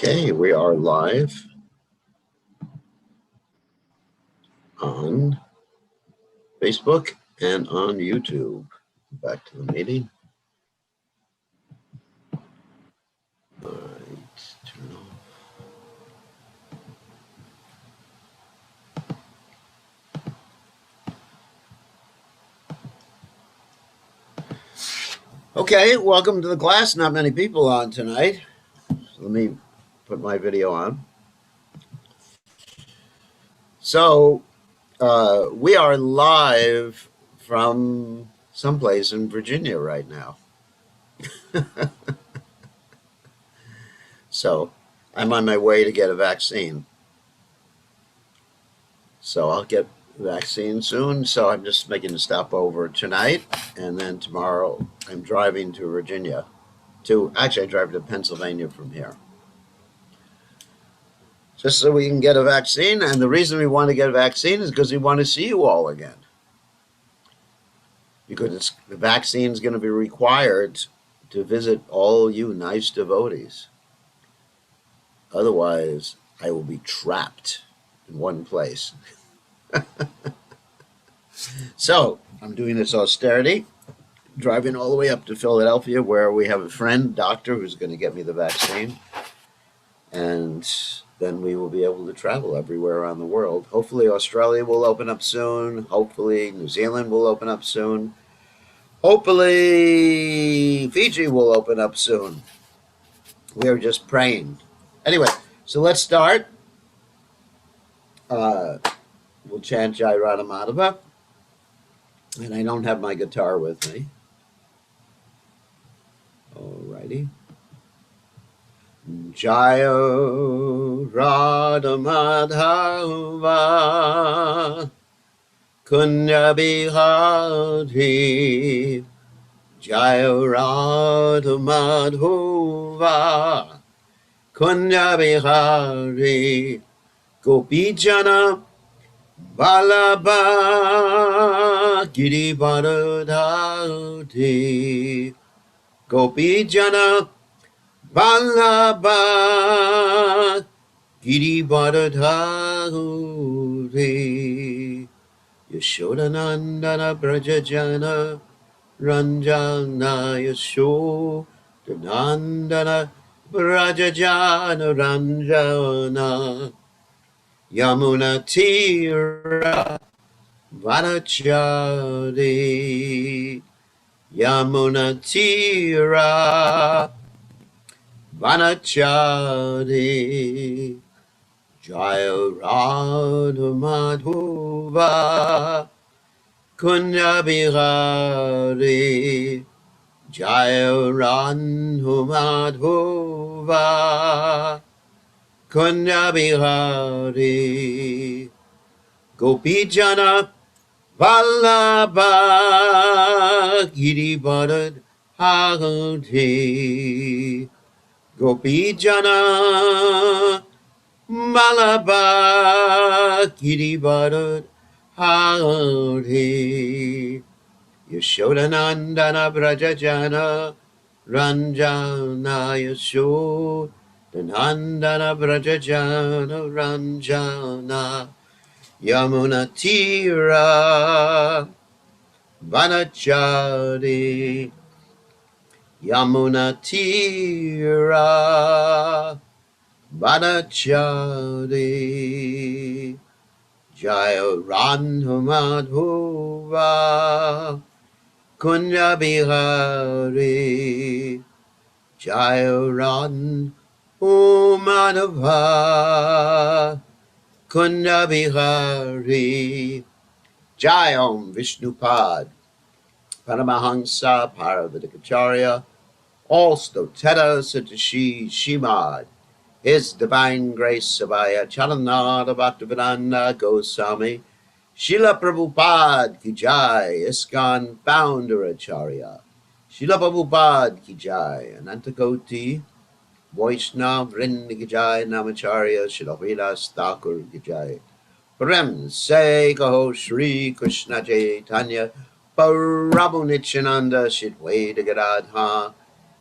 Okay, we are live on Facebook and on YouTube. Back to the meeting. All right, turn off. Okay, welcome to the class. Not many people on tonight. So let me put my video on. So we are live from someplace in Virginia right now. So I'm on my way to get a vaccine. So I'll get the vaccine soon. So I'm just making a stopover tonight. And then tomorrow I'm driving to Virginia. Actually, I drive to Pennsylvania from here. Just so we can get a vaccine. And the reason we want to get a vaccine is because we want to see you all again. Because the vaccine is going to be required to visit all you nice devotees. Otherwise, I will be trapped in one place. So, I'm doing this austerity, driving all the way up to Philadelphia, where we have a friend, doctor, who's going to get me the vaccine. And then we will be able to travel everywhere around the world. Hopefully, Australia will open up soon. Hopefully, New Zealand will open up soon. Hopefully, Fiji will open up soon. We are just praying. Anyway, so let's start. We'll chant Jai Radha Madhava. And I don't have my guitar with me. Alrighty. Jaya Radha Madhava Kunya Bihari Jaya Radha Madhava Kunya Bihari Gopijana Balaba Giri Bharadhati Gopijana Balaba Giri Bharadhati Yashodanandana Brajajana Ranjana Yashodanandana Brajajana Ranjana Yamuna Tira Vanachari Yamuna Tira Vanachari Jaya Radha Madhava Kunya Bihari Jaya Radha Madhava Kunya Bihari Gopijana Vallabha Giri Bharadhati Gopijana Vallabha Giri Bharadhati Yashodanandana Brajajana Ranjana Yashodanandana Brajajana Ranjana Yamuna Tira Vanachari Yamuna Tira Vanachari Jaya Radha Madhava Kunya Bihari Jaya Radha Madhava Kunya Bihari Jai Om Vishnupad Paramahansa Paravatikacharya all Stoteta Satashi Shimad His Divine Grace Sabaya Chalanada Bhaktivedanta Goswami Srila Prabhupada Ki Jai ISKCON Founder Acharya Srila Prabhupada Ki Jai Anantakoti Vaishnav Vrinda Ki Jai Namacharya Srila Vilas Thakur Ki Jai Prem Se Kaho Shri Krishna Chaitanya Prabhu Nityananda Shidwaita Gadadha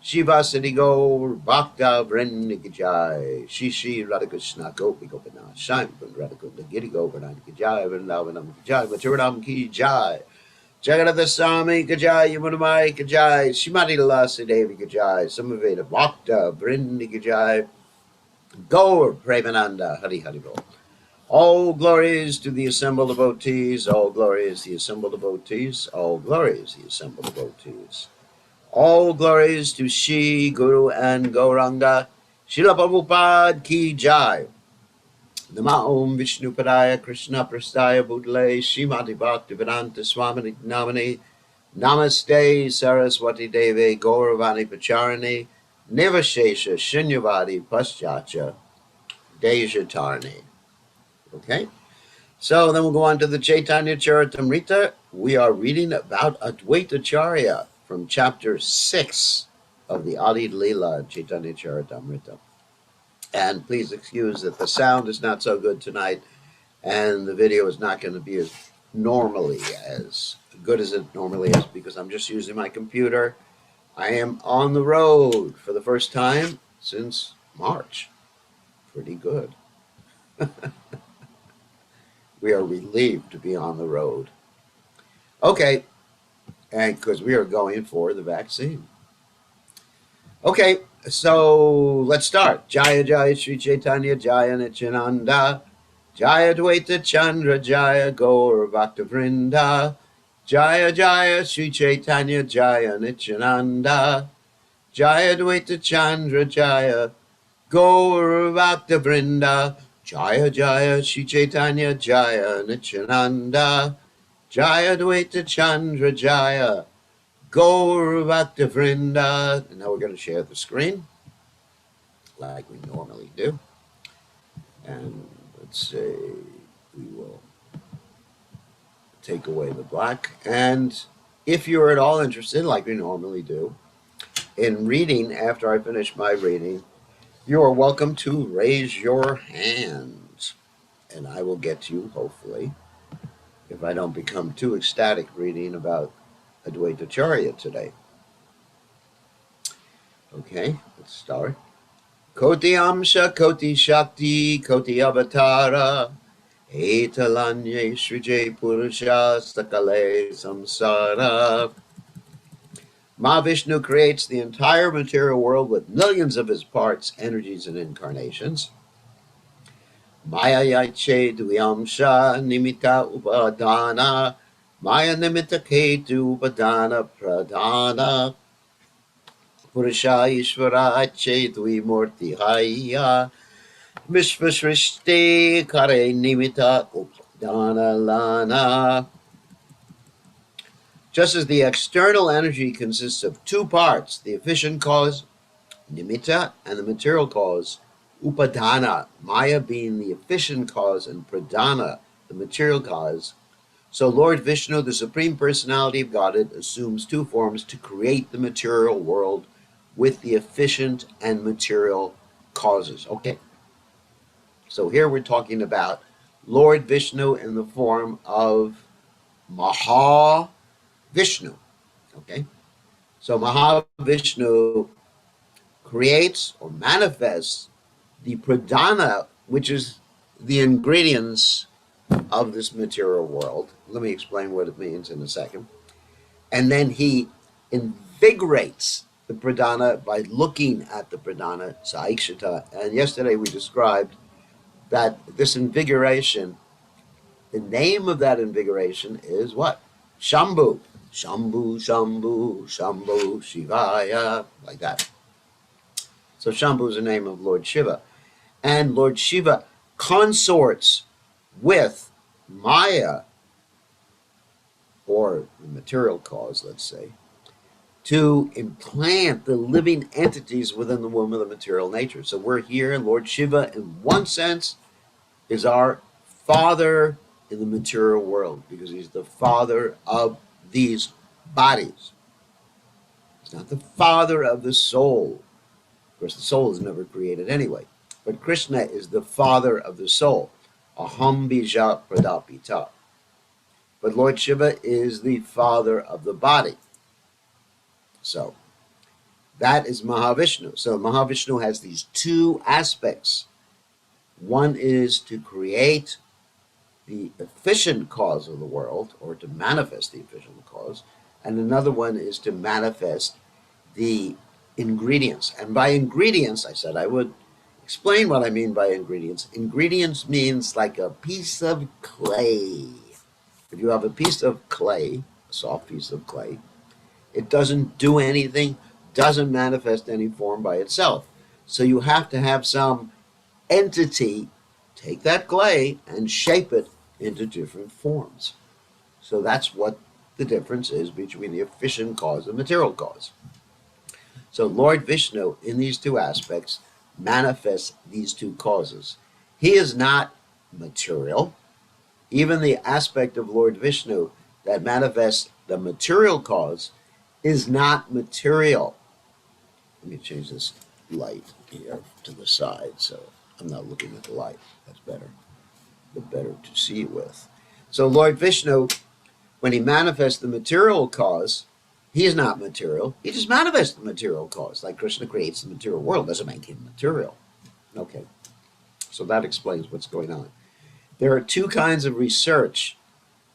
Shiva Siddhi Gaur Bhakta Vrinda Ki Jai. Shishi Radha Krishna Gopi Gopinath Shai Radha Kunda Giri Govardhan Ki Jai Vrindavanam Ki Jai Maturanam Ki Jai Jagannath Swami Ki Jai Yamunamai Ki Jai Shrimati Lasi Devi Ki Jai Samaveda Bhakta Vrinda Ki Jai Gaur Premananda Hari Hari Bol. All glories to the assembled devotees, all glories the assembled devotees, all glories the assembled devotees. All glories to Shri Guru and Gauranga. Srila Prabhupada Ki Jai. Nama Om Vishnu Padaya Krishna Prastaya Bhutale Srimati Bhaktivedanta Swami Namani Namaste Saraswati Deve Gauravani Pacharani Nivashesha Shunyavadi Paschacha Dejatarni. Okay? So then we'll go on to the Caitanya Caritamrta. We are reading about Advaita Charya from chapter 6 of the Adi Lila Caitanya Caritamrta. And please excuse that the sound is not so good tonight, and the video is not going to be as good as it normally is, because I'm just using my computer. I am on the road for the first time since March. Pretty good. We are relieved to be on the road. Okay, and because we are going for the vaccine. Okay, so let's start. Jaya Jaya Sri Chaitanya Jaya Nityananda Jaya Dvaita Chandra Jaya Gaur Bhakta Vrinda Jaya Jaya Sri Chaitanya Jaya Nityananda Jaya Dvaita Chandra Jaya Gaur Bhakta Vrinda Jaya Jaya Sri Chaitanya Jaya Nityananda Jaya Dvaita Chandra Jaya Gaur Bhakta Vrinda. And now we're going to share the screen like we normally do. And let's say we will take away the black. And if you're at all interested, like we normally do, in reading after I finish my reading, you are welcome to raise your hand. And I will get to you, hopefully, if I don't become too ecstatic reading about Advaita Charya today. Okay, let's start. Koti Amsha, Koti Shakti, Koti Avatara, Etalanye Srijay Purusha Sakale Samsara. Mahavishnu creates the entire material world with millions of his parts, energies, and incarnations. Maya Yaiche Duyamsha Nimita Upadana, Maya Nimita Ketu Upadana Pradana. Purusha Ishvara Ache Dvimurti Haya Vishvasrishti Kare Nimita Upadana Lana. Just as the external energy consists of two parts, the efficient cause, nimitta, and the material cause, upadana, Maya being the efficient cause and pradana, the material cause, so Lord Vishnu, the Supreme Personality of Godhead, assumes two forms to create the material world with the efficient and material causes. Okay, so here we're talking about Lord Vishnu in the form of Mahavishnu. Okay, so Mahavishnu creates or manifests the pradana, which is the ingredients of this material world. Let me explain what it means in a second. And then he invigorates the pradana by looking at the pradana, saikshata. And yesterday we described that this invigoration, the name of that invigoration is what? Shambhu. Shambhu, Shambhu, Shambhu, Shivaya, like that. So Shambhu is the name of Lord Shiva. And Lord Shiva consorts with Maya, or the material cause, let's say, to implant the living entities within the womb of the material nature. So we're here, Lord Shiva, in one sense, is our father in the material world, because he's the father of these bodies. He's not the father of the soul. Of course, the soul is never created anyway. But Krishna is the father of the soul. Aham bija pradapita. But Lord Shiva is the father of the body. So, That is Mahavishnu. So Mahavishnu has these two aspects. One is to create the efficient cause of the world, or to manifest the efficient cause, and another one is to manifest the ingredients. And by ingredients, I said I would explain what I mean by ingredients. Ingredients means like a piece of clay. If you have a piece of clay, a soft piece of clay, it doesn't do anything, doesn't manifest any form by itself. So you have to have some entity take that clay and shape it into different forms. So that's what the difference is between the efficient cause and material cause. So Lord Vishnu, in these two aspects, manifests these two causes. He is not material. Even the aspect of Lord Vishnu that manifests the material cause is not material. Let me change this light here to the side so I'm not looking at the light. That's better. The better to see with. So Lord Vishnu, when he manifests the material cause, he is not material. He just manifests the material cause. Like Krishna creates the material world, doesn't make him material. Okay. So that explains what's going on. There are two kinds of research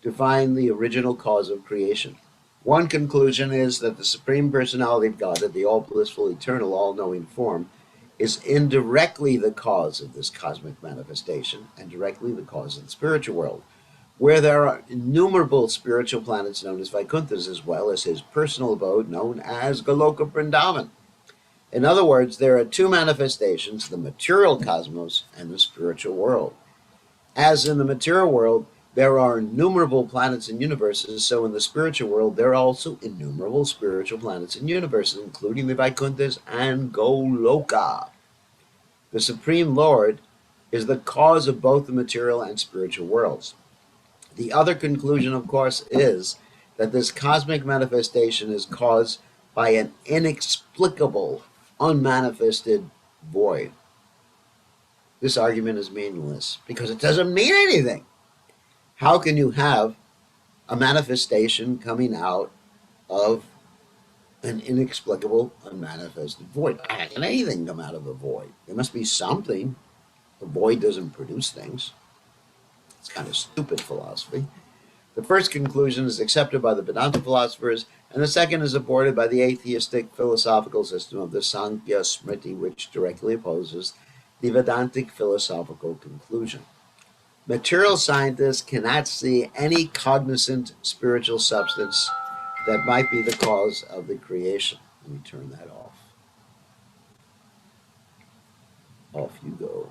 to find the original cause of creation. One conclusion is that the Supreme Personality of Godhead, the all-blissful, eternal, all-knowing form, is indirectly the cause of this cosmic manifestation and directly the cause of the spiritual world, where there are innumerable spiritual planets known as Vaikunthas, as well as his personal abode known as Goloka Vrindavan. In other words, there are two manifestations, the material cosmos and the spiritual world. As in the material world, there are innumerable planets and universes, so in the spiritual world, there are also innumerable spiritual planets and universes, including the Vaikunthas and Goloka. The Supreme Lord is the cause of both the material and spiritual worlds. The other conclusion, of course, is that this cosmic manifestation is caused by an inexplicable, unmanifested void. This argument is meaningless because it doesn't mean anything. How can you have a manifestation coming out of an inexplicable, unmanifested void? How can anything come out of a void? There must be something. The void doesn't produce things. It's kind of stupid philosophy. The first conclusion is accepted by the Vedanta philosophers, and the second is supported by the atheistic philosophical system of the Sankhya Smriti, which directly opposes the Vedantic philosophical conclusion. Material scientists cannot see any cognizant spiritual substance that might be the cause of the creation. Let me turn that off. Off you go.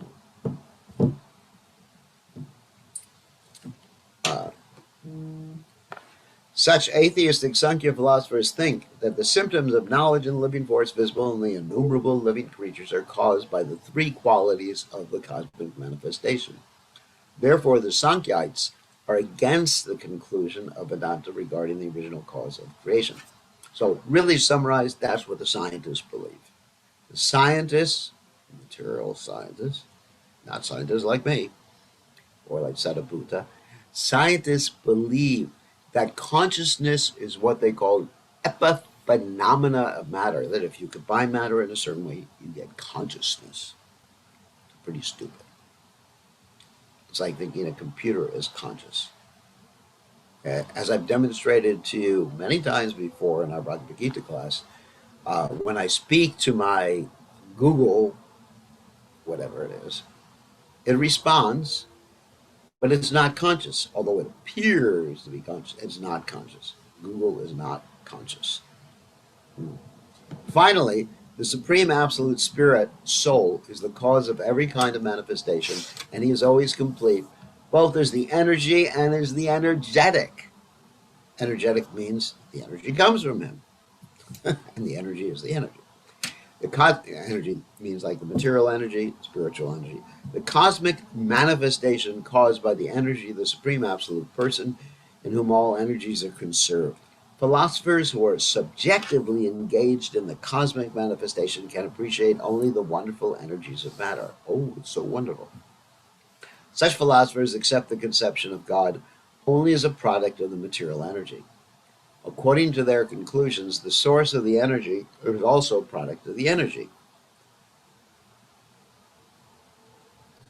Such atheistic Sankhya philosophers think that the symptoms of knowledge and living force visible in the innumerable living creatures are caused by the three qualities of the cosmic manifestation. Therefore, the Sankhites are against the conclusion of Vedanta regarding the original cause of creation. So, really summarized, that's what the scientists believe. The scientists, material scientists, not scientists like me, or like Sariputta, scientists believe that consciousness is what they call epiphenomena of matter, that if you combine matter in a certain way, you get consciousness. It's pretty stupid. It's like thinking a computer is conscious. As I've demonstrated to you many times before in our Bhagavad Gita class, when I speak to my Google, whatever it is, it responds, but it's not conscious, although it appears to be conscious. It's not conscious. Google is not conscious. Finally, the Supreme Absolute Spirit, Soul, is the cause of every kind of manifestation, and he is always complete, both as the energy and as the energetic. Energetic means the energy comes from him, and the energy is the energy. The energy means like the material energy, spiritual energy. The cosmic manifestation caused by the energy of the Supreme Absolute Person, in whom all energies are conserved. Philosophers who are subjectively engaged in the cosmic manifestation can appreciate only the wonderful energies of matter. Oh, it's so wonderful. Such philosophers accept the conception of God only as a product of the material energy. According to their conclusions, the source of the energy is also a product of the energy.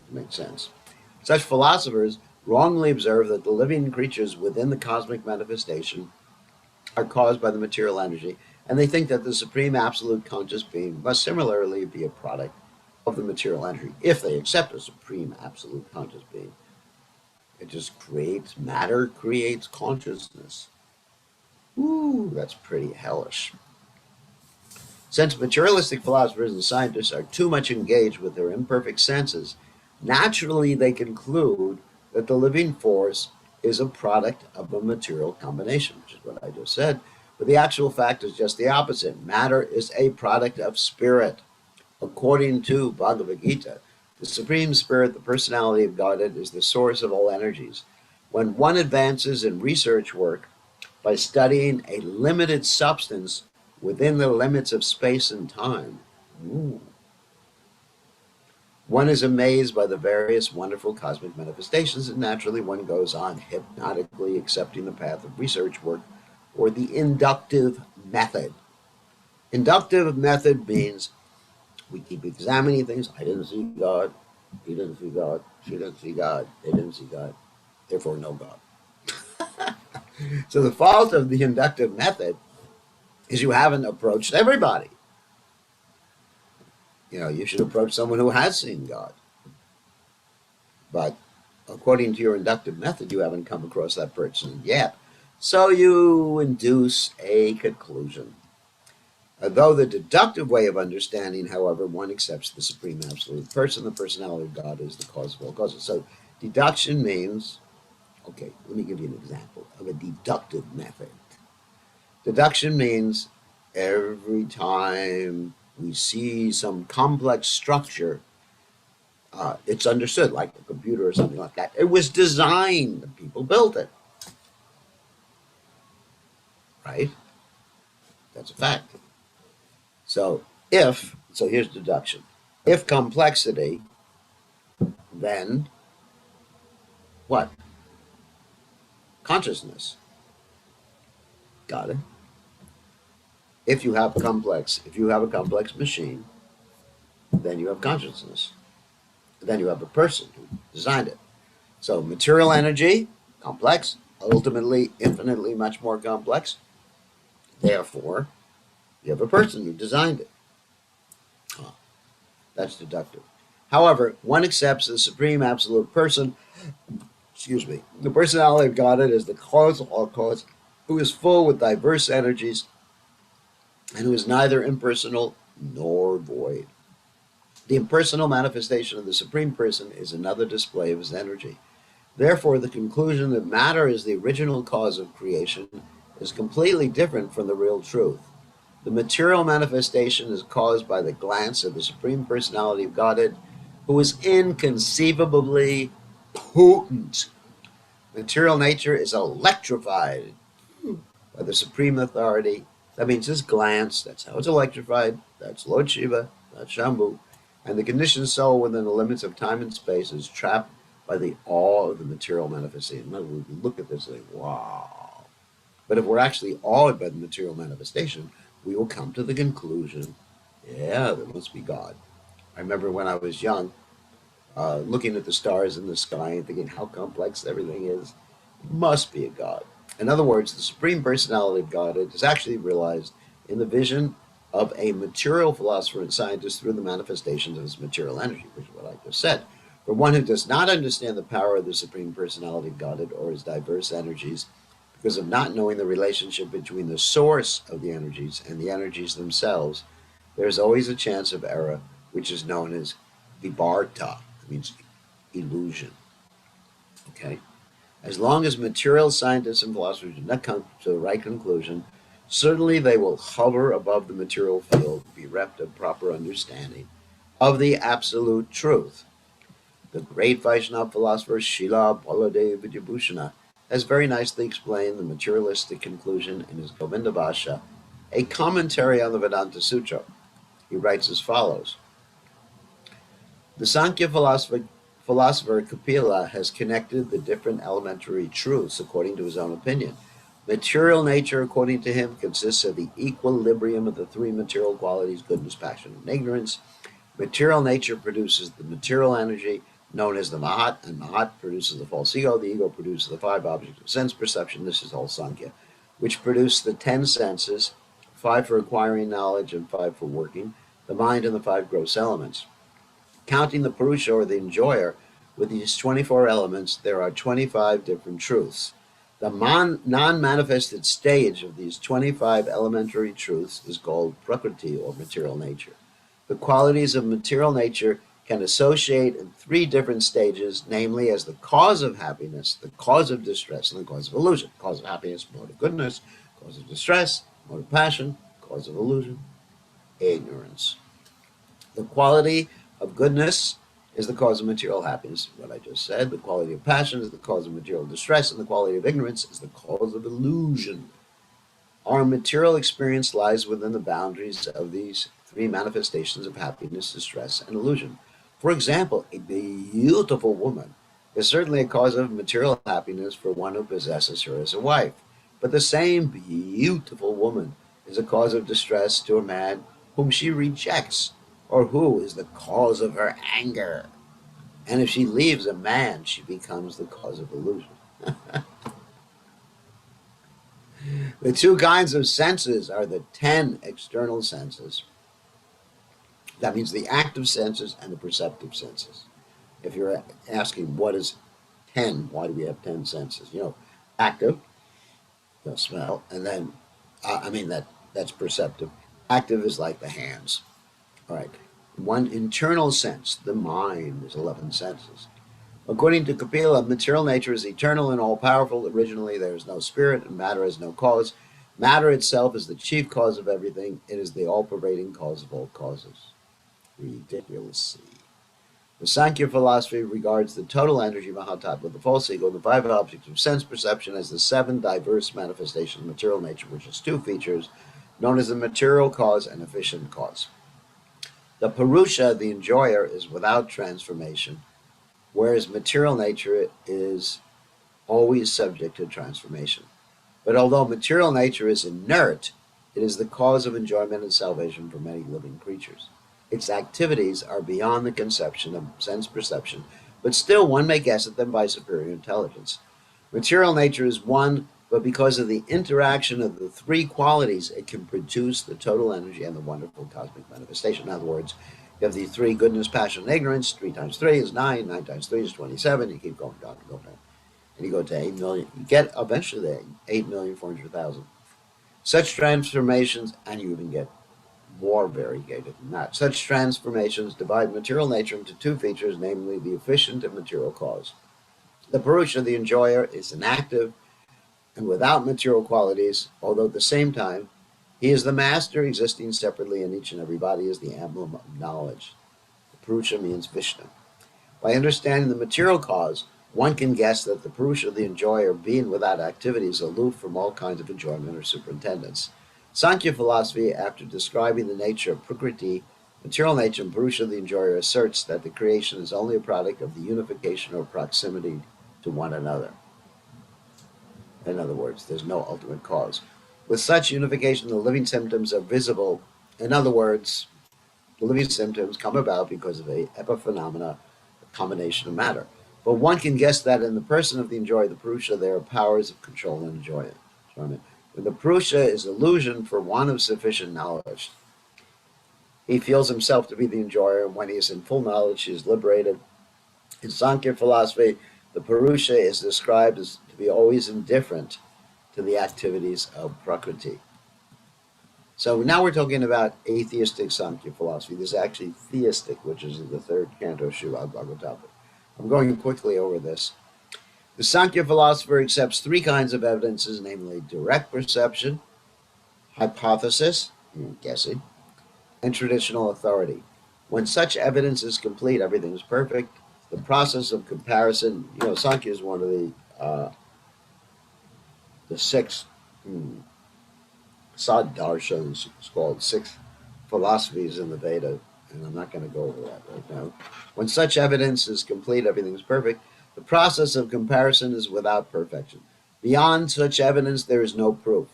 Makes sense. Such philosophers wrongly observe that the living creatures within the cosmic manifestation are caused by the material energy, and they think that the Supreme Absolute Conscious Being must similarly be a product of the material energy, if they accept a Supreme Absolute Conscious Being. It just creates matter, creates consciousness. Ooh, that's pretty hellish. Since materialistic philosophers and scientists are too much engaged with their imperfect senses, naturally they conclude that the living force is a product of a material combination, which is what I just said. But the actual fact is just the opposite. Matter is a product of spirit. According to Bhagavad Gita, the Supreme Spirit, the personality of Godhead, is the source of all energies. When one advances in research work by studying a limited substance within the limits of space and time, one is amazed by the various wonderful cosmic manifestations, and naturally one goes on hypnotically accepting the path of research work, or the inductive method. Inductive method means we keep examining things. I didn't see God. He didn't see God. She didn't see God. They didn't see God. Therefore, no God. So the fault of the inductive method is you haven't approached everybody. You should approach someone who has seen God. But according to your inductive method, you haven't come across that person yet. So you induce a conclusion. Though the deductive way of understanding, however, one accepts the Supreme Absolute Person, the personality of God, is the cause of all causes. So deduction means, okay, let me give you an example of a deductive method. Deduction means every time we see some complex structure, it's understood, like a computer or something like that. It was designed, people built it. Right? That's a fact. So here's deduction. If complexity, then what? Consciousness. Got it? If you have a complex machine, then you have consciousness. Then you have a person who designed it. So material energy, complex, ultimately infinitely much more complex. Therefore, you have a person who designed it. That's deductive. However, one accepts the Supreme Absolute Person, the personality of Godhead is the cause of all cause, who is full with diverse energies and who is neither impersonal nor void. The impersonal manifestation of the Supreme Person is another display of his energy. Therefore, the conclusion that matter is the original cause of creation is completely different from the real truth. The material manifestation is caused by the glance of the Supreme Personality of Godhead, who is inconceivably potent. Material nature is electrified by the Supreme Authority. That means his glance, that's how it's electrified. That's Lord Shiva, that's Shambhu. And the conditioned soul within the limits of time and space is trapped by the awe of the material manifestation. In other words, we look at this and think, wow. But if we're actually awed by the material manifestation, we will come to the conclusion, yeah, there must be God. I remember when I was young, looking at the stars in the sky and thinking how complex everything is. It must be a God. In other words, the Supreme Personality of Godhead is actually realized in the vision of a material philosopher and scientist through the manifestations of his material energy, which is what I just said. For one who does not understand the power of the Supreme Personality of Godhead or his diverse energies, because of not knowing the relationship between the source of the energies and the energies themselves, there is always a chance of error, which is known as vibarta. It means illusion. Okay? As long as material scientists and philosophers do not come to the right conclusion, certainly they will hover above the material field, bereft of proper understanding of the absolute truth. The great Vaishnava philosopher Srila Baladev Vidyabhushana has very nicely explained the materialistic conclusion in his Govinda Bhasha, a commentary on the Vedanta Sutra. He writes as follows. The Sankhya philosopher Kapila has connected the different elementary truths according to his own opinion. Material nature, according to him, consists of the equilibrium of the three material qualities, goodness, passion, and ignorance. Material nature produces the material energy known as the Mahat, and Mahat produces the false ego. The ego produces the five objects of sense perception. This is all Sankhya, which produce the 10 senses, 5 for acquiring knowledge and 5 for working, the mind and the 5 gross elements. Counting the Purusha, or the enjoyer, with these 24 elements, there are 25 different truths. The non-manifested stage of these 25 elementary truths is called Prakriti, or material nature. The qualities of material nature can associate in 3 different stages, namely as the cause of happiness, the cause of distress, and the cause of illusion. Cause of happiness, mode of goodness; cause of distress, mode of passion; cause of illusion, ignorance. The quality of goodness is the cause of material happiness, what I just said. The quality of passion is the cause of material distress, and the quality of ignorance is the cause of illusion. Our material experience lies within the boundaries of these 3 manifestations of happiness, distress, and illusion. For example, a beautiful woman is certainly a cause of material happiness for one who possesses her as a wife. But the same beautiful woman is a cause of distress to a man whom she rejects, or who is the cause of her anger. And if she leaves a man, she becomes the cause of illusion. The 2 kinds of senses are the 10 external senses. That means the active senses and the perceptive senses. If you're asking what is 10, why do we have 10 senses? Active, smell, and then, that's perceptive. Active is like the hands. All right. One internal sense, the mind, is 11 senses. According to Kapila, material nature is eternal and all-powerful. Originally, there is no spirit, and matter has no cause. Matter itself is the chief cause of everything. It is the all-pervading cause of all causes. Ridiculous. The Sankhya philosophy regards the total energy Mahatattva, the false ego, and the 5 objects of sense perception as the 7 diverse manifestations of material nature, which has 2 features, known as the material cause and efficient cause. The Purusha, the enjoyer, is without transformation, whereas material nature is always subject to transformation. But although material nature is inert, it is the cause of enjoyment and salvation for many living creatures. Its activities are beyond the conception of sense perception, but still one may guess at them by superior intelligence. Material nature is one, but because of the interaction of the 3 qualities, it can produce the total energy and the wonderful cosmic manifestation. In other words, you have the 3: goodness, passion, and ignorance. 3 times 3 is 9. 9 times 3 is 27. You keep going down and going down. And you go to 8 million. You get eventually there, 8,400,000. Such transformations, and you even get more variegated than that. Such transformations divide material nature into 2 features, namely the efficient and material cause. The Purusha, the enjoyer, is inactive and without material qualities, although at the same time, he is the master existing separately in each and every body as the emblem of knowledge. The Purusha means Vishnu. By understanding the material cause, one can guess that the Purusha, the enjoyer, being without activity, is aloof from all kinds of enjoyment or superintendence. Sankhya philosophy, after describing the nature of Prakriti, material nature, and Purusha, the enjoyer, asserts that the creation is only a product of the unification or proximity to one another. In other words, there's no ultimate cause. With such unification, the living symptoms are visible. In other words, the living symptoms come about because of a epiphenomena, a combination of matter. But one can guess that in the person of the enjoyer, the Purusha, there are powers of control and enjoyment. When the Purusha is illusion for want of sufficient knowledge, he feels himself to be the enjoyer, and when he is in full knowledge, he is liberated. In Sankhya philosophy, the Purusha is described as to be always indifferent to the activities of Prakriti. So now we're talking about atheistic Sankhya philosophy. This is actually theistic, which is the 3rd canto Srimad Bhagavatam. I'm going quickly over this. The Sankhya philosopher accepts 3 kinds of evidences, namely direct perception, hypothesis, guessing, and traditional authority. When such evidence is complete, everything is perfect. The process of comparison, Sankhya is one of the 6 Saddarshans. It's called 6 philosophies in the Veda, and I'm not going to go over that right now. When such evidence is complete, everything is perfect. The process of comparison is without perfection. Beyond such evidence, there is no proof.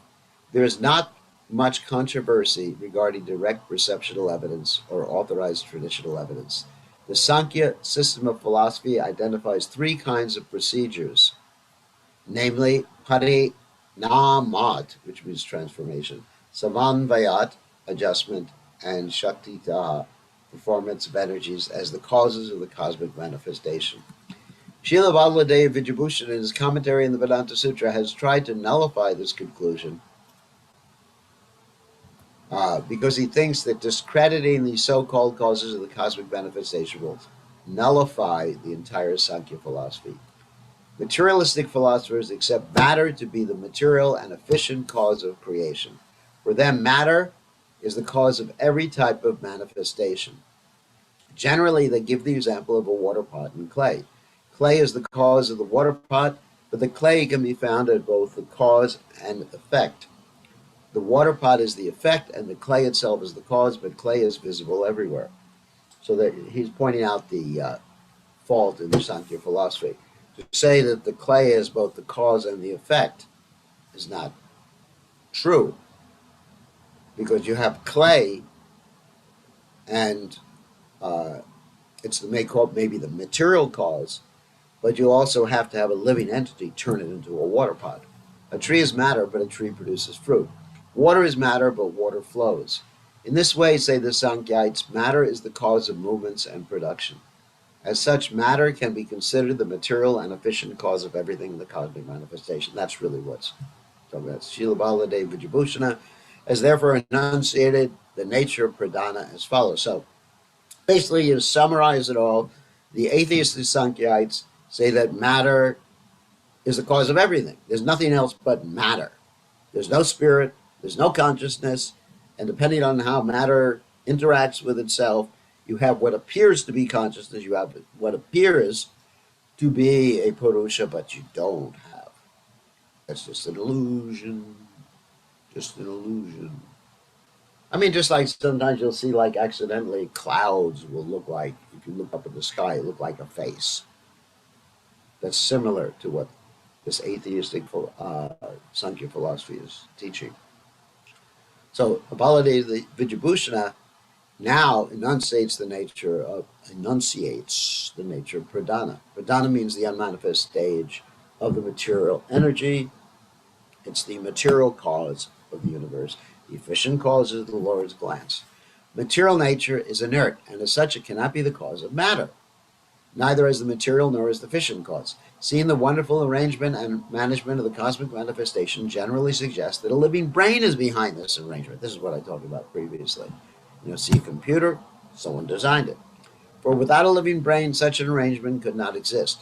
There is not much controversy regarding direct perceptual evidence or authorized traditional evidence. The Sankhya system of philosophy identifies three kinds of procedures, namely parinamat, which means transformation, samanvayat, adjustment, and shaktita, performance of energies, as the causes of the cosmic manifestation. Srila Baladev Vijayabhushan, in his commentary in the Vedanta Sutra, has tried to nullify this conclusion because he thinks that discrediting the so-called causes of the cosmic manifestation will nullify the entire Sankhya philosophy. Materialistic philosophers accept matter to be the material and efficient cause of creation. For them, matter is the cause of every type of manifestation. Generally, they give the example of a water pot and clay. Clay is the cause of the water pot, but the clay can be found at both the cause and effect. The water pot is the effect, and the clay itself is the cause, but clay is visible everywhere. So that he's pointing out the fault in the Sankhya philosophy. To say that the clay is both the cause and the effect is not true, because you have clay, and it's maybe the material cause, but you also have to have a living entity turn it into a water pot. A tree is matter, but a tree produces fruit. Water is matter, but water flows. In this way, say the Sankhites, matter is the cause of movements and production. As such, matter can be considered the material and efficient cause of everything in the cosmic manifestation. That's really what's talking about. Srila Baladev Vijayabhushan has therefore enunciated the nature of pradhana as follows. So basically, you summarize it all. The atheistic Sankhites say that matter is the cause of everything. There's nothing else but matter. There's no spirit, there's no consciousness, and depending on how matter interacts with itself, you have what appears to be consciousness, you have what appears to be a Purusha, but you don't have. That's just an illusion. Just an illusion. I mean, just like sometimes you'll see, like, accidentally clouds will look like, if you look up at the sky, it look like a face. That's similar to what this atheistic Sankhya philosophy is teaching. So Baladev Vijayabhushan now enunciates the nature of pradhana. Pradhana means the unmanifest stage of the material energy. It's the material cause of the universe. The efficient cause is the Lord's glance. Material nature is inert, and as such it cannot be the cause of matter. Neither is the material nor is the efficient cause. Seeing the wonderful arrangement and management of the cosmic manifestation generally suggests that a living brain is behind this arrangement. This is what I talked about previously. See a computer, someone designed it. For without a living brain, such an arrangement could not exist.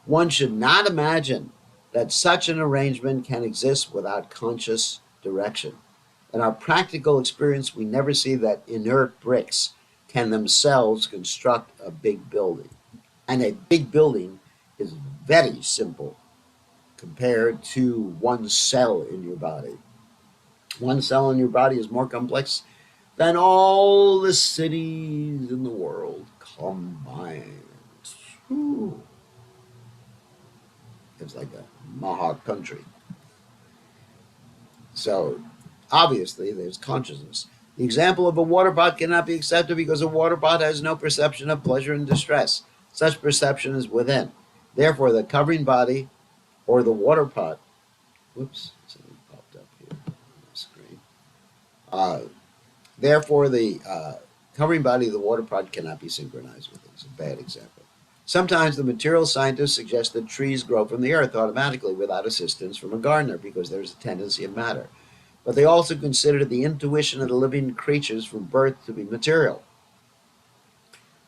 One should not imagine that such an arrangement can exist without conscious direction. In our practical experience, we never see that inert bricks can themselves construct a big building. And a big building is very simple compared to one cell in your body. One cell in your body is more complex than all the cities in the world combined. Whew. It's like a Maha country. So, obviously, there's consciousness. The example of a water pot cannot be accepted because a water pot has no perception of pleasure and distress. Such perception is within. Therefore, the covering body or the water pot, whoops, something popped up here on the screen. Therefore, the covering body of the water pot cannot be synchronized with it. It's a bad example. Sometimes the material scientists suggest that trees grow from the earth automatically without assistance from a gardener because there's a tendency of matter. But they also consider the intuition of the living creatures from birth to be material.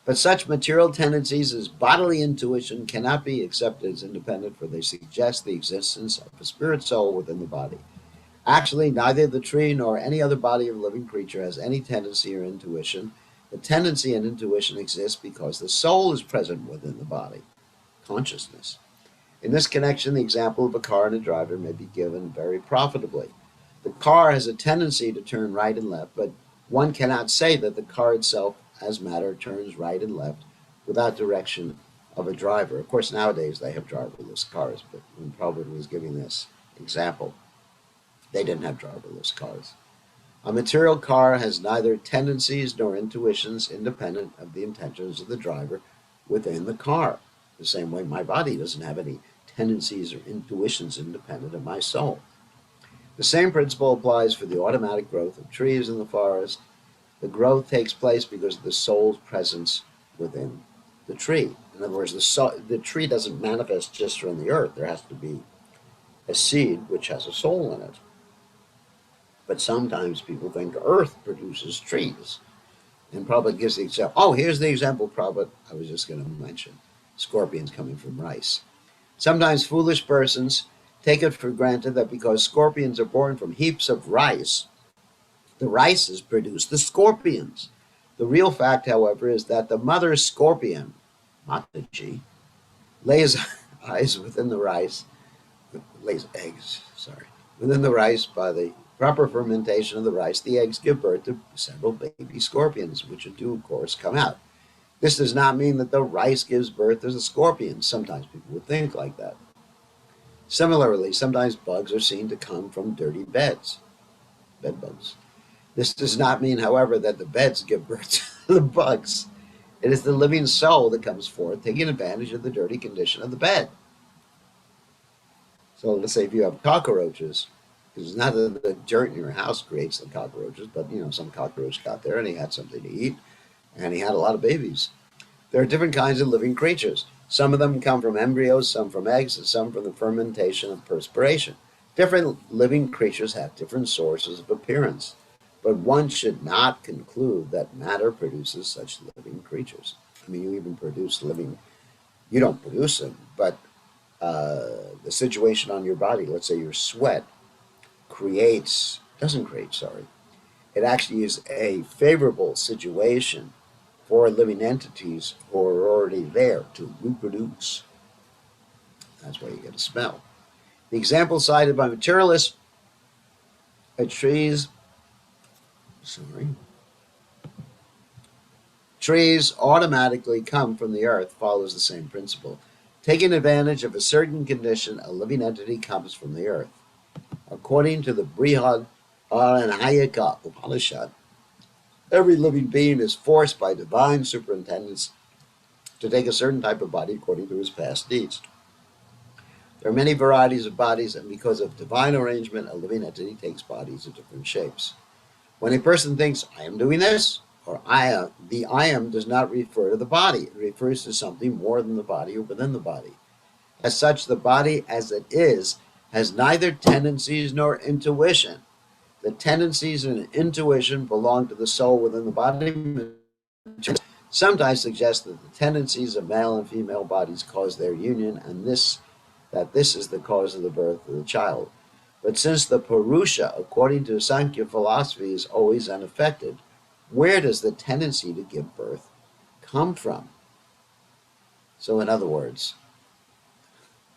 But such material tendencies as bodily intuition cannot be accepted as independent, for they suggest the existence of a spirit soul within the body. Actually, neither the tree nor any other body of living creature has any tendency or intuition. The tendency and intuition exist because the soul is present within the body, consciousness. In this connection, the example of a car and a driver may be given very profitably. The car has a tendency to turn right and left, but one cannot say that the car itself, as matter, turns right and left without direction of a driver. Of course, nowadays they have driverless cars, but when Prabhupada was giving this Example, they didn't have driverless cars. A material car has neither tendencies nor intuitions independent of the intentions of the driver within the car. The same way my body doesn't have any tendencies or intuitions independent of my soul. The same principle applies for the automatic growth of trees in the forest. The growth takes place because of the soul's presence within the tree. In other words, the tree doesn't manifest just from the earth. There has to be a seed which has a soul in it. But sometimes people think earth produces trees. And Prabhupada gives the example. Oh, here's the example, Prabhupada, I was just going to mention. Scorpions coming from rice. Sometimes foolish persons take it for granted that because scorpions are born from heaps of rice, the rices produce the scorpions. The real fact, however, is that the mother scorpion, Mataji, lays eyes within the rice, lays eggs, within the rice. By the proper fermentation of the rice, the eggs give birth to several baby scorpions, which do, of course, come out. This does not mean that the rice gives birth to the scorpions. Sometimes people would think like that. Similarly, sometimes bugs are seen to come from dirty beds, bed bugs. This does not mean, however, that the beds give birth to the bugs. It is the living soul that comes forth, taking advantage of the dirty condition of the bed. So let's say if you have cockroaches, because it's not that the dirt in your house creates the cockroaches, but some cockroach got there and he had something to eat, and he had a lot of babies. There are different kinds of living creatures. Some of them come from embryos, some from eggs, and some from the fermentation of perspiration. Different living creatures have different sources of appearance, but one should not conclude that matter produces such living creatures. I mean, you even produce living, you don't produce them, but the situation on your body, let's say your sweat, it actually is a favorable situation for living entities who are already there to reproduce. That's why you get a smell. The example cited by materialists are trees automatically come from the earth follows the same principle. Taking advantage of a certain condition, a living entity comes from the earth. According to the Brihad Aranayaka Upanishad, every living being is forced by divine superintendence to take a certain type of body according to his past deeds. There are many varieties of bodies, and because of divine arrangement, a living entity takes bodies of different shapes. When a person thinks, I am doing this, or the I am does not refer to the body. It refers to something more than the body or within the body. As such, the body as it is has neither tendencies nor intuition. The tendencies and intuition belong to the soul within the body. Sometimes suggest that the tendencies of male and female bodies cause their union, and that this is the cause of the birth of the child. But since the Purusha, according to Sankhya philosophy, is always unaffected, where does the tendency to give birth come from? So in other words,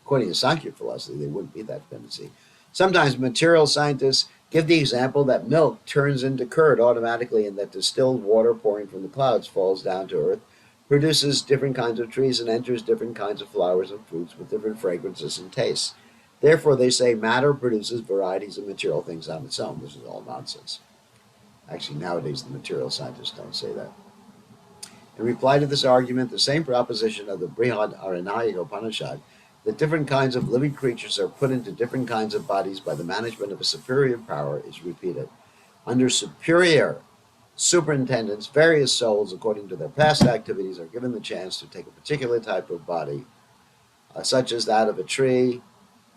according to Sankhya philosophy, there wouldn't be that tendency. Sometimes material scientists give the example that milk turns into curd automatically, and that distilled water pouring from the clouds falls down to earth, produces different kinds of trees, and enters different kinds of flowers and fruits with different fragrances and tastes. Therefore, they say matter produces varieties of material things on its own. This is all nonsense. Actually, nowadays, the material scientists don't say that. In reply to this argument, the same proposition of the Brihad Aranayaka Upanishad, that different kinds of living creatures are put into different kinds of bodies by the management of a superior power, is repeated. Under superior superintendence, various souls, according to their past activities, are given the chance to take a particular type of body, such as that of a tree,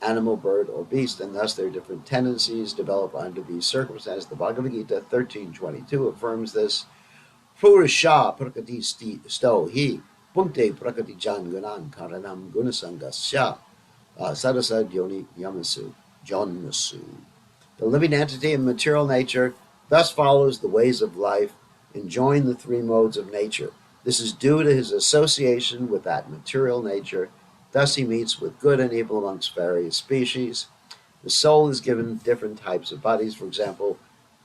animal, bird, or beast, and thus their different tendencies develop under these circumstances. The Bhagavad Gita 13:22 affirms this. Purusha prakati sto hi punkte prakati jan gunan karanam gunasangasya sadasa yoni yamasu jonmasu. The living entity in material nature thus follows the ways of life, enjoying the three modes of nature. This is due to his association with that material nature. Thus he meets with good and evil amongst various species. The soul is given different types of bodies. For example,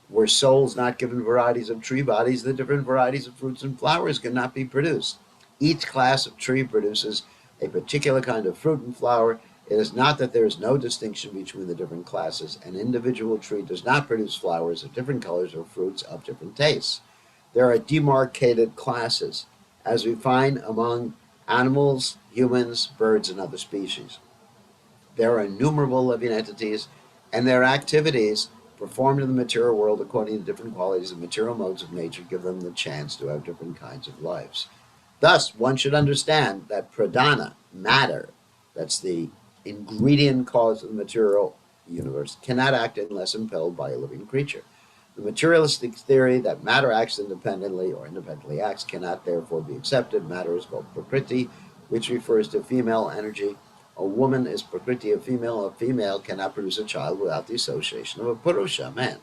were souls not given varieties of tree bodies, the different varieties of fruits and flowers could not be produced. Each class of tree produces a particular kind of fruit and flower. It is not that there is no distinction between the different classes. An individual tree does not produce flowers of different colors or fruits of different tastes. There are demarcated classes, as we find among animals, humans, birds, and other species. There are innumerable living entities, and their activities performed in the material world according to different qualities and material modes of nature give them the chance to have different kinds of lives. Thus, one should understand that pradhana, matter, that's the ingredient cause of the material universe, cannot act unless impelled by a living creature. The materialistic theory that matter acts independently or independently acts cannot therefore be accepted. Matter is called prakriti, which refers to female energy. A woman is prakriti, a female. A female cannot produce a child without the association of a purusha, man.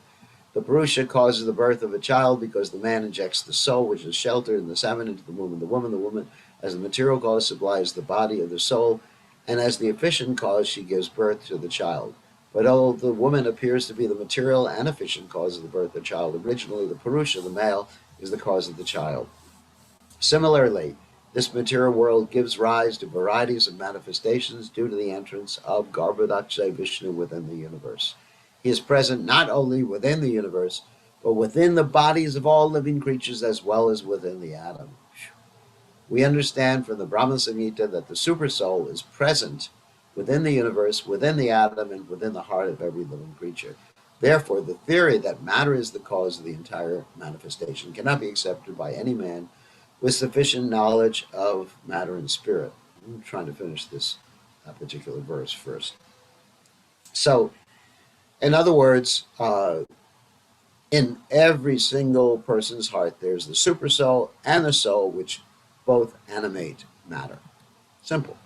The purusha causes the birth of a child because the man injects the soul, which is sheltered in the semen, into the womb of the woman, as the material cause, supplies the body of the soul, and as the efficient cause, she gives birth to the child. But although the woman appears to be the material and efficient cause of the birth of the child, originally the purusha, the male, is the cause of the child. Similarly, this material world gives rise to varieties of manifestations due to the entrance of Garbhodaksha Vishnu within the universe. He is present not only within the universe, but within the bodies of all living creatures as well as within the atom. We understand from the Brahma Samhita that the Supersoul is present within the universe, within the atom, and within the heart of every living creature. Therefore, the theory that matter is the cause of the entire manifestation cannot be accepted by any man with sufficient knowledge of matter and spirit. I'm trying to finish this particular verse first. So, in other words, in every single person's heart, there's the supersoul and the soul, which both animate matter. Simple.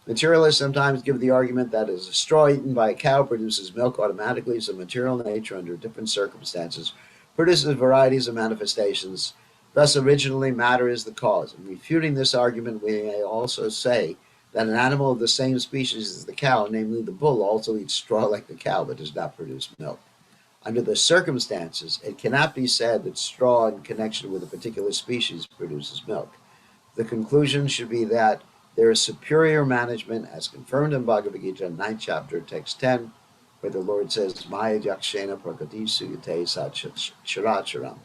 Materialists sometimes give the argument that as a straw eaten by a cow produces milk automatically, so material nature under different circumstances produces varieties of manifestations. Thus, originally, matter is the cause. In refuting this argument, we may also say that an animal of the same species as the cow, namely the bull, also eats straw like the cow, but does not produce milk. Under the circumstances, it cannot be said that straw in connection with a particular species produces milk. The conclusion should be that there is superior management, as confirmed in Bhagavad Gita, 9th chapter, text 10, where the Lord says, Maya yakshena prakati suyate sat characharam.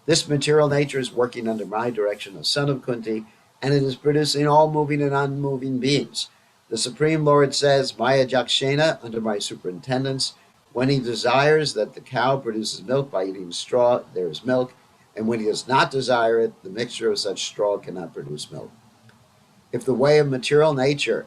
This material nature is working under my direction, a son of Kunti, and it is producing all moving and unmoving beings. The Supreme Lord says, Maya yakshena, under my superintendence, when he desires that the cow produces milk by eating straw, there is milk, and when he does not desire it, the mixture of such straw cannot produce milk. If the way of material nature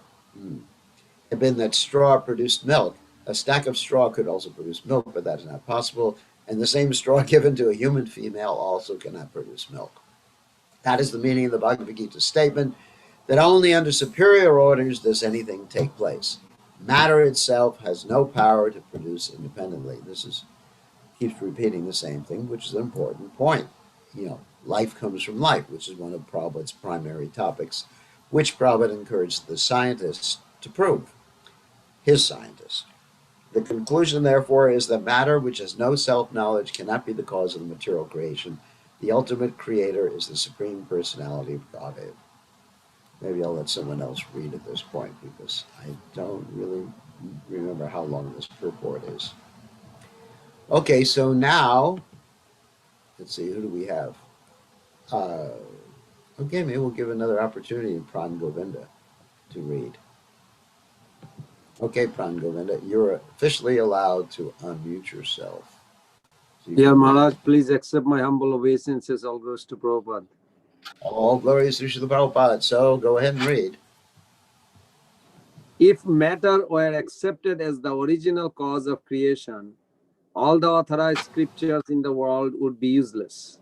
had been that straw produced milk, a stack of straw could also produce milk, but that is not possible, and the same straw given to a human female also cannot produce milk. That is the meaning of the Bhagavad Gita statement that only under superior orders does anything take place. Matter itself has no power to produce independently. This keeps repeating the same thing, which is an important point. Life comes from life, which is one of Prabhupada's primary topics, which Prabhupada encouraged the scientists to prove, his scientists. The conclusion, therefore, is that matter, which has no self-knowledge, cannot be the cause of the material creation. The ultimate creator is the Supreme Personality of Godhead. Maybe I'll let someone else read at this point, because I don't really remember how long this purport is. Okay, so now, let's see, who do we have? Okay, maybe we'll give another opportunity to Pran Govinda to read. Okay, Pran Govinda, you're officially allowed to unmute yourself. Dear Maharaj, please accept my humble obeisances. All glories to Prabhupada. All glories to Srila Prabhupada. So go ahead and read. If matter were accepted as the original cause of creation, all the authorized scriptures in the world would be useless.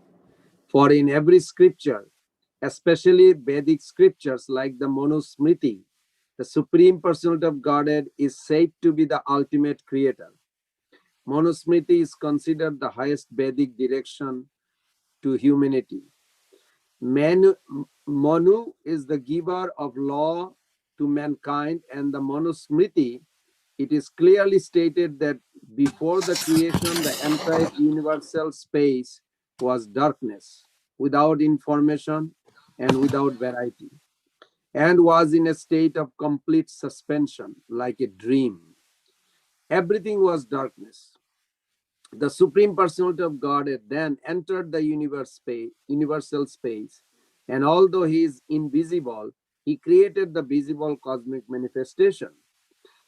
For in every scripture, especially Vedic scriptures like the Manusmriti, the Supreme Personality of Godhead is said to be the ultimate creator. Manusmriti is considered the highest Vedic direction to humanity. Manu is the giver of law to mankind, and the Manusmriti, it is clearly stated that before the creation, the entire universal space was darkness, without information and without variety. and was in a state of complete suspension, like a dream. Everything was darkness. The Supreme Personality of Godhead then entered the universal space, and although he is invisible, he created the visible cosmic manifestation.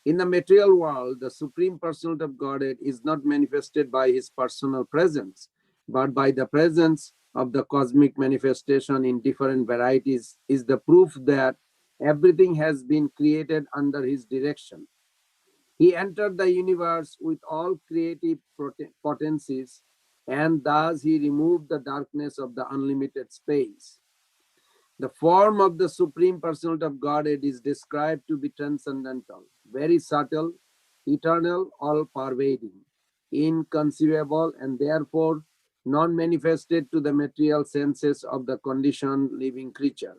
In the material world, the Supreme Personality of Godhead is not manifested by his personal presence, but by the presence of the cosmic manifestation in different varieties, is the proof that everything has been created under his direction. He entered the universe with all creative potencies, and thus he removed the darkness of the unlimited space. The form of the Supreme Personality of Godhead is described to be transcendental, very subtle, eternal, all pervading, inconceivable, and therefore non manifested to the material senses of the conditioned living creature.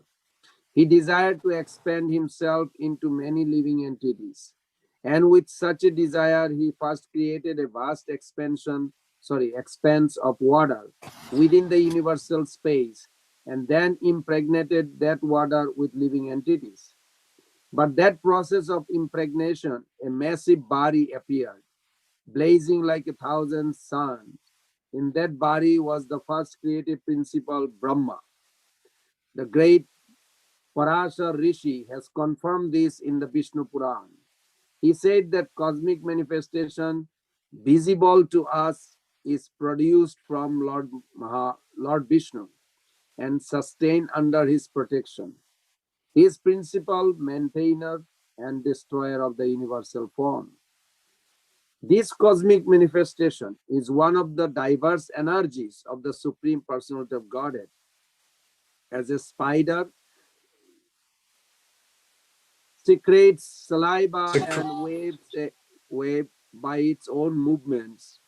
He desired to expand himself into many living entities. And with such a desire, he first created a vast expanse of water within the universal space, and then impregnated that water with living entities. But that process of impregnation, a massive body appeared, blazing like 1,000 suns. In that body was the first creative principle, Brahma. The great Parashar Rishi has confirmed this in the Vishnu Puran. He said that cosmic manifestation visible to us is produced from Lord Vishnu and sustained under his protection. He is principal maintainer and destroyer of the universal form. This cosmic manifestation is one of the diverse energies of the Supreme Personality of Godhead. As a spider secretes saliva and waves a wave by its own movements,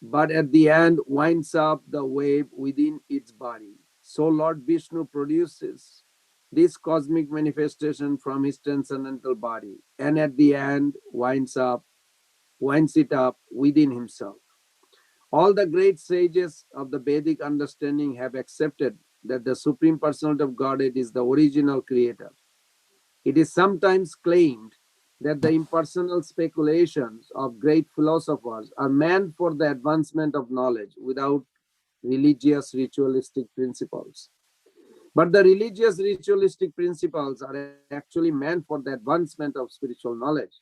but at the end winds up the wave within its body. So Lord Vishnu produces this cosmic manifestation from his transcendental body, and at the end winds it up within himself. All the great sages of the Vedic understanding have accepted that the Supreme Personality of Godhead is the original creator. It is sometimes claimed that the impersonal speculations of great philosophers are meant for the advancement of knowledge without religious ritualistic principles. But the religious ritualistic principles are actually meant for the advancement of spiritual knowledge.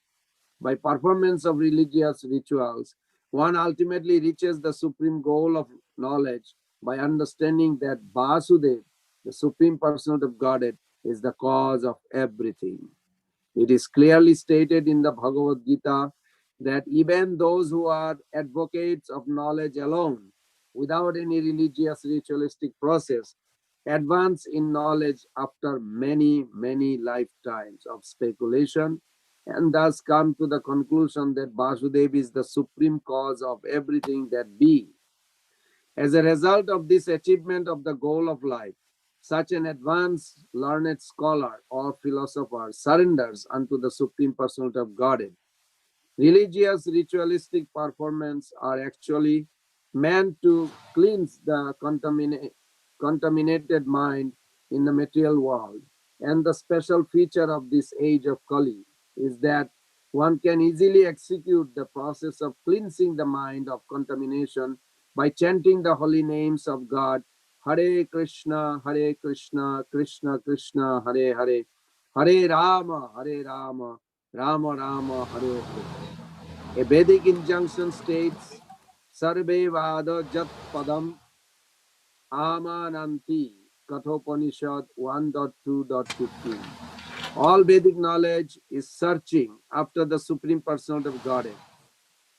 By performance of religious rituals, one ultimately reaches the supreme goal of knowledge by understanding that Vasudev, the Supreme Personality of Godhead, is the cause of everything. It is clearly stated in the Bhagavad Gita that even those who are advocates of knowledge alone, without any religious ritualistic process, advance in knowledge after many, many lifetimes of speculation, and thus come to the conclusion that Vasudev is the supreme cause of everything that be. As a result of this achievement of the goal of life, such an advanced learned scholar or philosopher surrenders unto the Supreme Personality of Godhead. Religious ritualistic performance are actually meant to cleanse the contaminated mind in the material world. And the special feature of this age of Kali is that one can easily execute the process of cleansing the mind of contamination by chanting the holy names of God, Hare Krishna, Krishna Krishna, Hare Hare, Hare Rama, Rama Rama, Hare Hare. A Vedic injunction states, Sarve Vada Jat Padam Amananti, Kathopanishad 1.2.15. All Vedic knowledge is searching after the Supreme Personality of Godhead.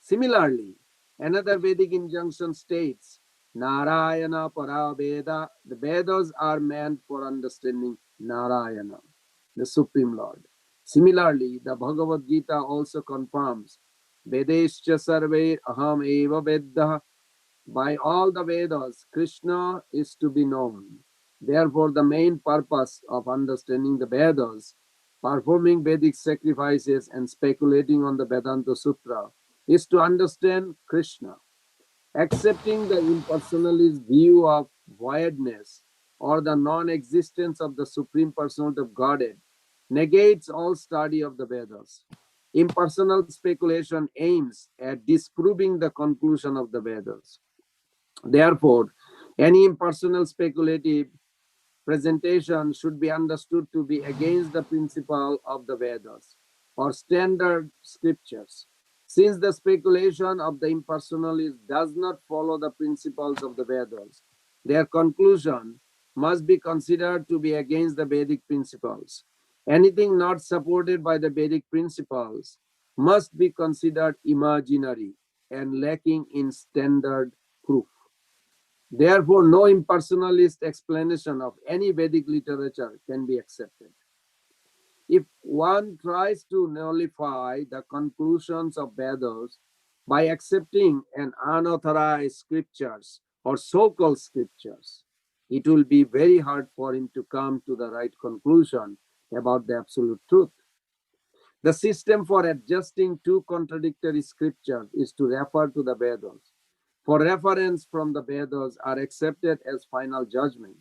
Similarly, another Vedic injunction states, Narayana Para Veda. The Vedas are meant for understanding Narayana, the Supreme Lord. Similarly, the Bhagavad Gita also confirms, Vedescha Sarve Aham Eva Vedda. By all the Vedas, Krishna is to be known. Therefore, the main purpose of understanding the Vedas, performing Vedic sacrifices, and speculating on the Vedanta Sutra is to understand Krishna. Accepting the impersonalist view of voidness or the non existence of the Supreme Personality of Godhead negates all study of the Vedas. Impersonal speculation aims at disproving the conclusion of the Vedas. Therefore, any impersonal speculative presentation should be understood to be against the principle of the Vedas or standard scriptures. Since the speculation of the impersonalist does not follow the principles of the Vedas, their conclusion must be considered to be against the Vedic principles. Anything not supported by the Vedic principles must be considered imaginary and lacking in standard proof. Therefore, no impersonalist explanation of any Vedic literature can be accepted. If one tries to nullify the conclusions of Vedas by accepting an unauthorized scriptures or so-called scriptures, it will be very hard for him to come to the right conclusion about the absolute truth. The system for adjusting two contradictory scriptures is to refer to the Vedas. For reference from the Vedas are accepted as final judgment.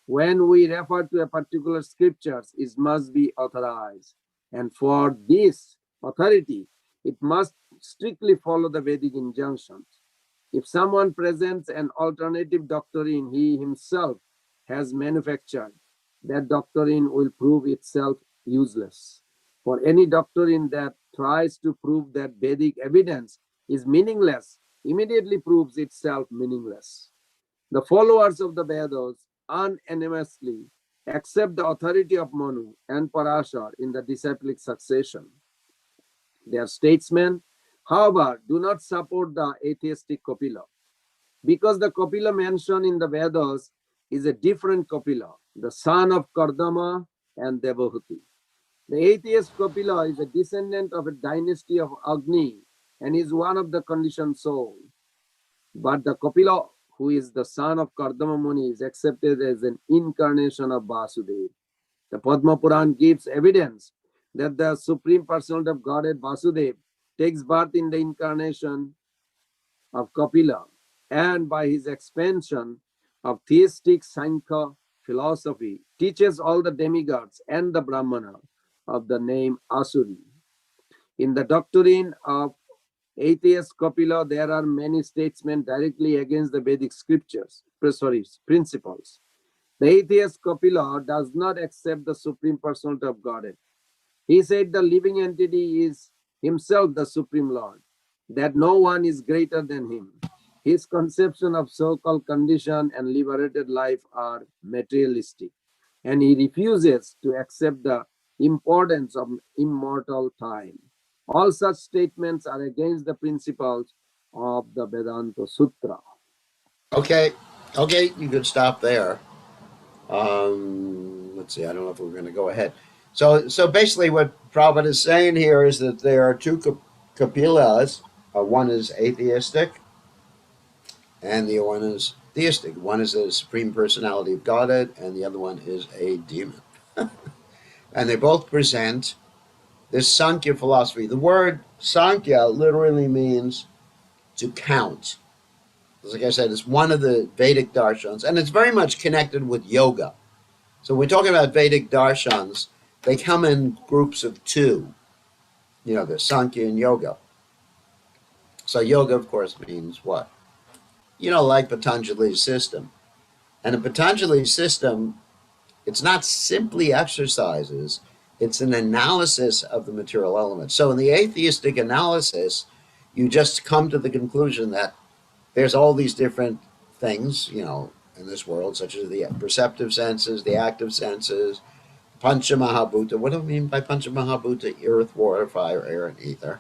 When we refer to a particular scriptures, it must be authorized. And for this authority, it must strictly follow the Vedic injunctions. If someone presents an alternative doctrine he himself has manufactured, that doctrine will prove itself useless. For any doctrine that tries to prove that Vedic evidence is meaningless immediately proves itself meaningless. The followers of the Vedas unanimously accept the authority of Manu and Parashar in the disciplic succession. Their statesmen, however, do not support the atheistic Kapila. Because the Kapila mentioned in the Vedas is a different Kapila, the son of Kardama and Devahuti. The atheist Kapila is a descendant of a dynasty of Agni and is one of the conditioned souls. But the Kapila, who is the son of Kardama Muni, is accepted as an incarnation of Vasudeva. The Padma Puran gives evidence that the Supreme Personality of Godhead Vasudeva takes birth in the incarnation of Kapila, and by his expansion of theistic Sankhya philosophy, teaches all the demigods and the Brahmana of the name Asuri. In the doctrine of atheist Kapila, there are many statesmen directly against the Vedic scriptures, principles. The atheist Kapila does not accept the Supreme Personality of Godhead. He said the living entity is himself the Supreme Lord, that no one is greater than him. His conception of so-called conditioned and liberated life are materialistic, and he refuses to accept the importance of immortal time. All such statements are against the principles of the Vedanta Sutra. Okay, okay, you could stop there. Let's see. I don't know if we're going to go ahead. So basically, what Prabhupada is saying here is that there are two Kapilas. One is atheistic, and the other one is theistic. One is the Supreme Personality of Godhead, and the other one is a demon. And they both present this Sankhya philosophy. The word Sankhya literally means to count. Like I said, it's one of the Vedic darshans, and it's very much connected with yoga. So we're talking about Vedic darshans. They come in groups of two. You know, there's Sankhya and Yoga. So yoga, of course, means what? You know, like Patanjali's system. And a Patanjali system, it's not simply exercises, it's an analysis of the material elements. So in the atheistic analysis, you just come to the conclusion that there's all these different things, you know, in this world, such as the perceptive senses, the active senses, Pancha Mahabhuta. What do I mean by Pancha Mahabhuta? Earth, water, fire, air, and ether.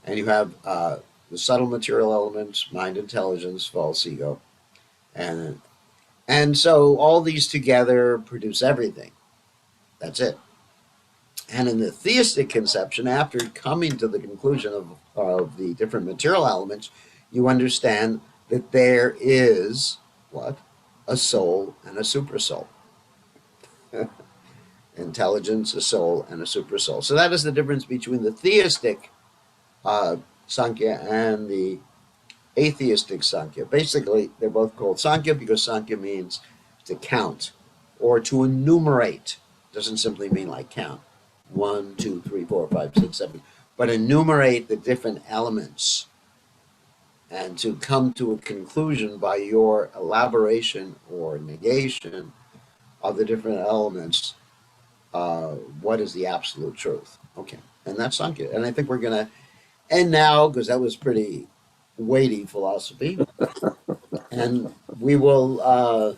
And you have the subtle material elements, mind, intelligence, false ego. And so all these together produce everything. That's it. And in the theistic conception, after coming to the conclusion of the different material elements, you understand that there is what? A soul and a supersoul. Intelligence, a soul, and a supersoul. So that is the difference between the theistic Sankhya and the atheistic Sankhya. Basically, they're both called Sankhya because Sankhya means to count or to enumerate. It doesn't simply mean like count. 1, 2, 3, 4, 5, 6, 7, but enumerate the different elements and to come to a conclusion by your elaboration or negation of the different elements. What is the absolute truth? Okay, and that's Sankhya. And I think we're going to end now because that was pretty weighty philosophy. And we will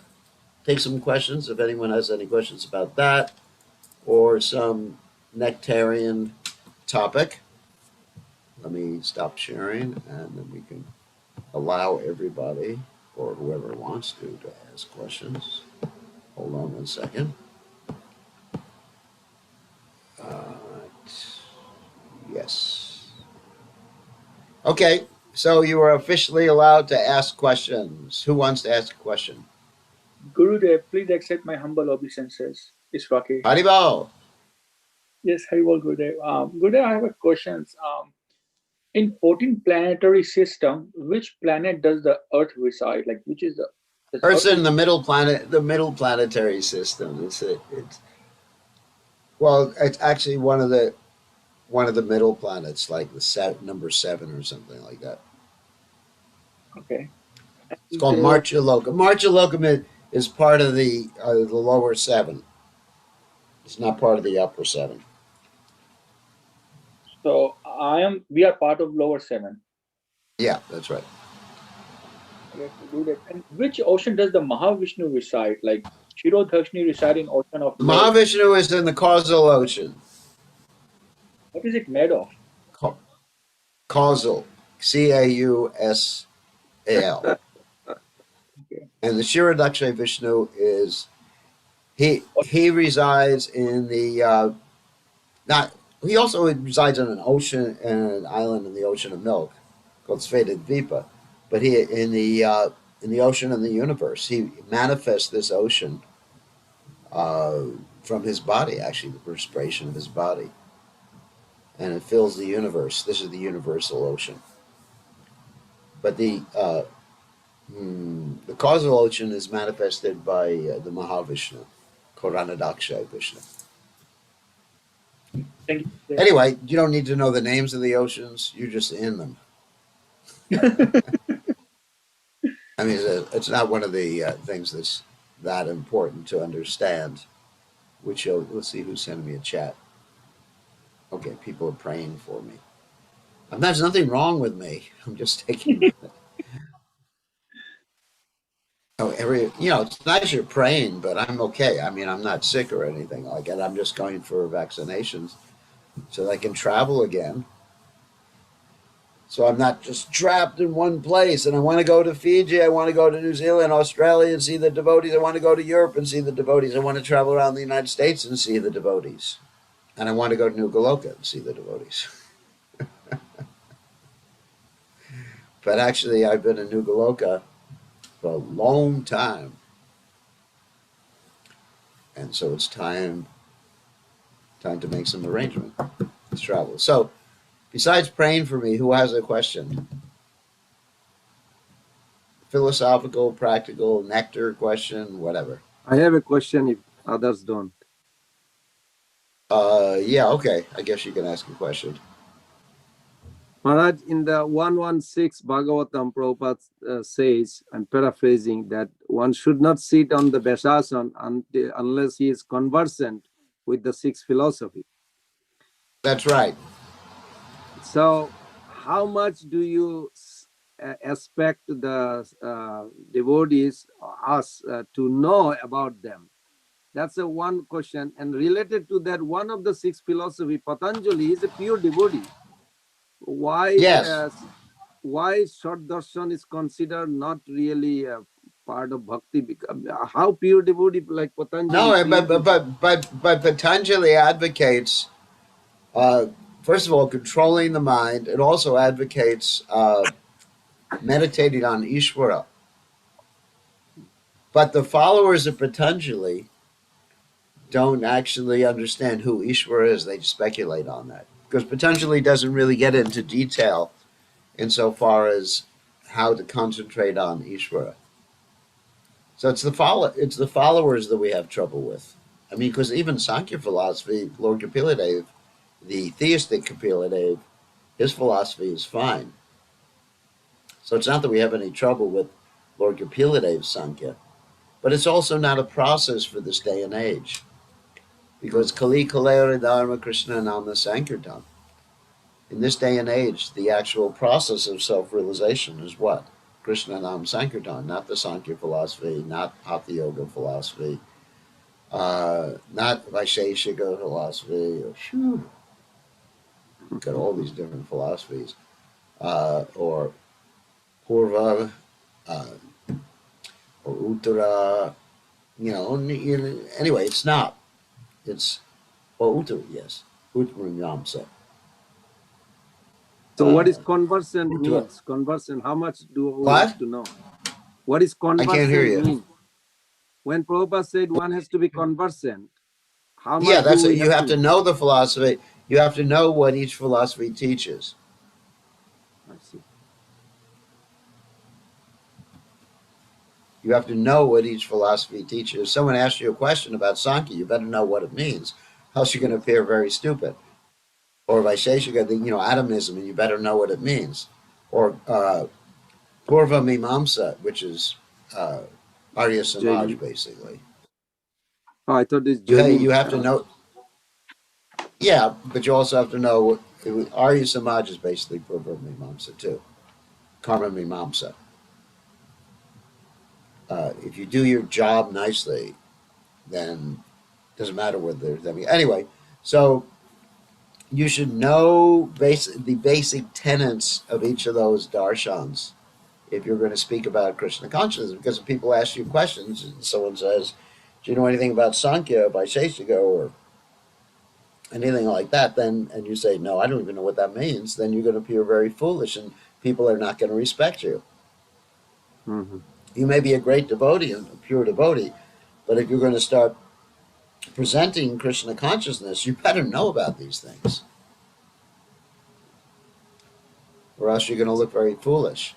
take some questions if anyone has any questions about that or some nectarian topic. Let me stop sharing and then we can allow everybody or whoever wants to ask questions. Hold on 1 second. Yes. Okay, so you are officially allowed to ask questions. Who wants to ask a question? Gurudev, please accept my humble obeisances. It's Rakesh. Haribol. Yes, Haribol Gurudev. Gurudev, I have a question. In 14 planetary system, which planet does the Earth reside? Like, which is the Earth's in the middle planet, the middle planetary system. It's actually one of the middle planets, like the number 7 or something like that. Okay. It's called Marchalocum. Marchalocum is part of the lower 7. It's not part of the upper 7. So we are part of lower 7. Yeah, that's right. Okay, Gurudev. And which ocean does the Mahavishnu reside? Like, Shirodharshni reside in ocean of love. Mahavishnu is in the causal ocean. What is it made of? Causal, Causal. Okay. And the Shirodaksha Vishnu is he resides in the he also resides in an ocean and an island in the ocean of milk called Svetadvipa, but he in the ocean of the universe. He manifests this ocean from his body, actually the perspiration of his body, and it fills the universe. This is the universal ocean. But the causal ocean is manifested by the Mahavishnu, Koranadaksha Vishnu. Thank you. Anyway, you don't need to know the names of the oceans. You're just in them. I mean, it's not one of the things that's that important to understand. Let's see who's sending me a chat. Okay, people are praying for me. There's nothing wrong with me. I'm just taking. It's nice you're praying, but I'm okay. I mean, I'm not sick or anything like that. I'm just going for vaccinations so that I can travel again. So I'm not just trapped in one place. And I want to go to Fiji. I want to go to New Zealand, Australia, and see the devotees. I want to go to Europe and see the devotees. I want to travel around the United States and see the devotees. And I want to go to New Goloka and see the devotees. But actually, I've been in New Goloka for a long time. And so it's time to make some arrangement to travel. So besides praying for me, who has a question? Philosophical, practical, nectar question, whatever. I have a question if others don't. Yeah, okay. I guess you can ask a question. Maharaj, in the 116 Bhagavatam, Prabhupada says, I'm paraphrasing, that one should not sit on the Vasasan unless he is conversant with the 6 philosophy. That's right. So, how much do you expect the devotees, us, to know about them? That's a one question. And related to that, one of the 6 philosophy, Patanjali, is a pure devotee. Why? Yes. Why short darshan is considered not really a part of bhakti? How pure devotee like Patanjali? No, but Patanjali advocates, first of all, controlling the mind. It also advocates meditating on Ishvara. But the followers of Patanjali don't actually understand who Ishvara is. They speculate on that. Because Patanjali doesn't really get into detail insofar as how to concentrate on Ishvara. So it's the followers that we have trouble with. I mean, because even Sankhya philosophy, Lord Kapila, the theistic Kapila, his philosophy is fine. So it's not that we have any trouble with Lord Kapila Sankhya, but it's also not a process for this day and age. Because Kali Kalera Dharma Krishna Nama Sankirtan. In this day and age, the actual process of self-realization is what? Krishna Nam Sankirtan, not the Sankhya philosophy, not Hatha Yoga philosophy, not Vaisheshika philosophy. Whew, got all these different philosophies. Or Purva, uh, or Uttara, anyway, it's not. It's, Uttara, yes. Uttara Yamsa. So what is conversant Uttara. means? Conversant, how much do we What? have to know? What is I can't hear conversant you. mean? When Prabhupada said one has to be conversant, how Yeah, much that's do it. we You have have to to know? know the philosophy. You have to know what each philosophy teaches. I see. You have to know what each philosophy teaches. If someone asks you a question about Sankhya, you better know what it means. Else you're going to appear very stupid. Or Vaisheshika, atomism, and you better know what it means. Or Purva Mimamsa, which is Arya Samaj, Jainism. basically. Oh, I thought it's You Jainism. have to know. Yeah, but you also have to know Arya Samaj is basically Purva Mimamsa too. Karma Mimamsa. If you do your job nicely, then it doesn't matter whether there's any. Anyway, so you should know the basic tenets of each of those darshans if you're going to speak about Krishna consciousness. Because if people ask you questions and someone says, "Do you know anything about Sankhya, Vaisheshika, or anything like that?" and you say, "No, I don't even know what that means," then you're going to appear very foolish, and people are not going to respect you. Mm-hmm. You may be a great devotee and a pure devotee, but if you're going to start presenting Krishna consciousness, you better know about these things, or else you're going to look very foolish.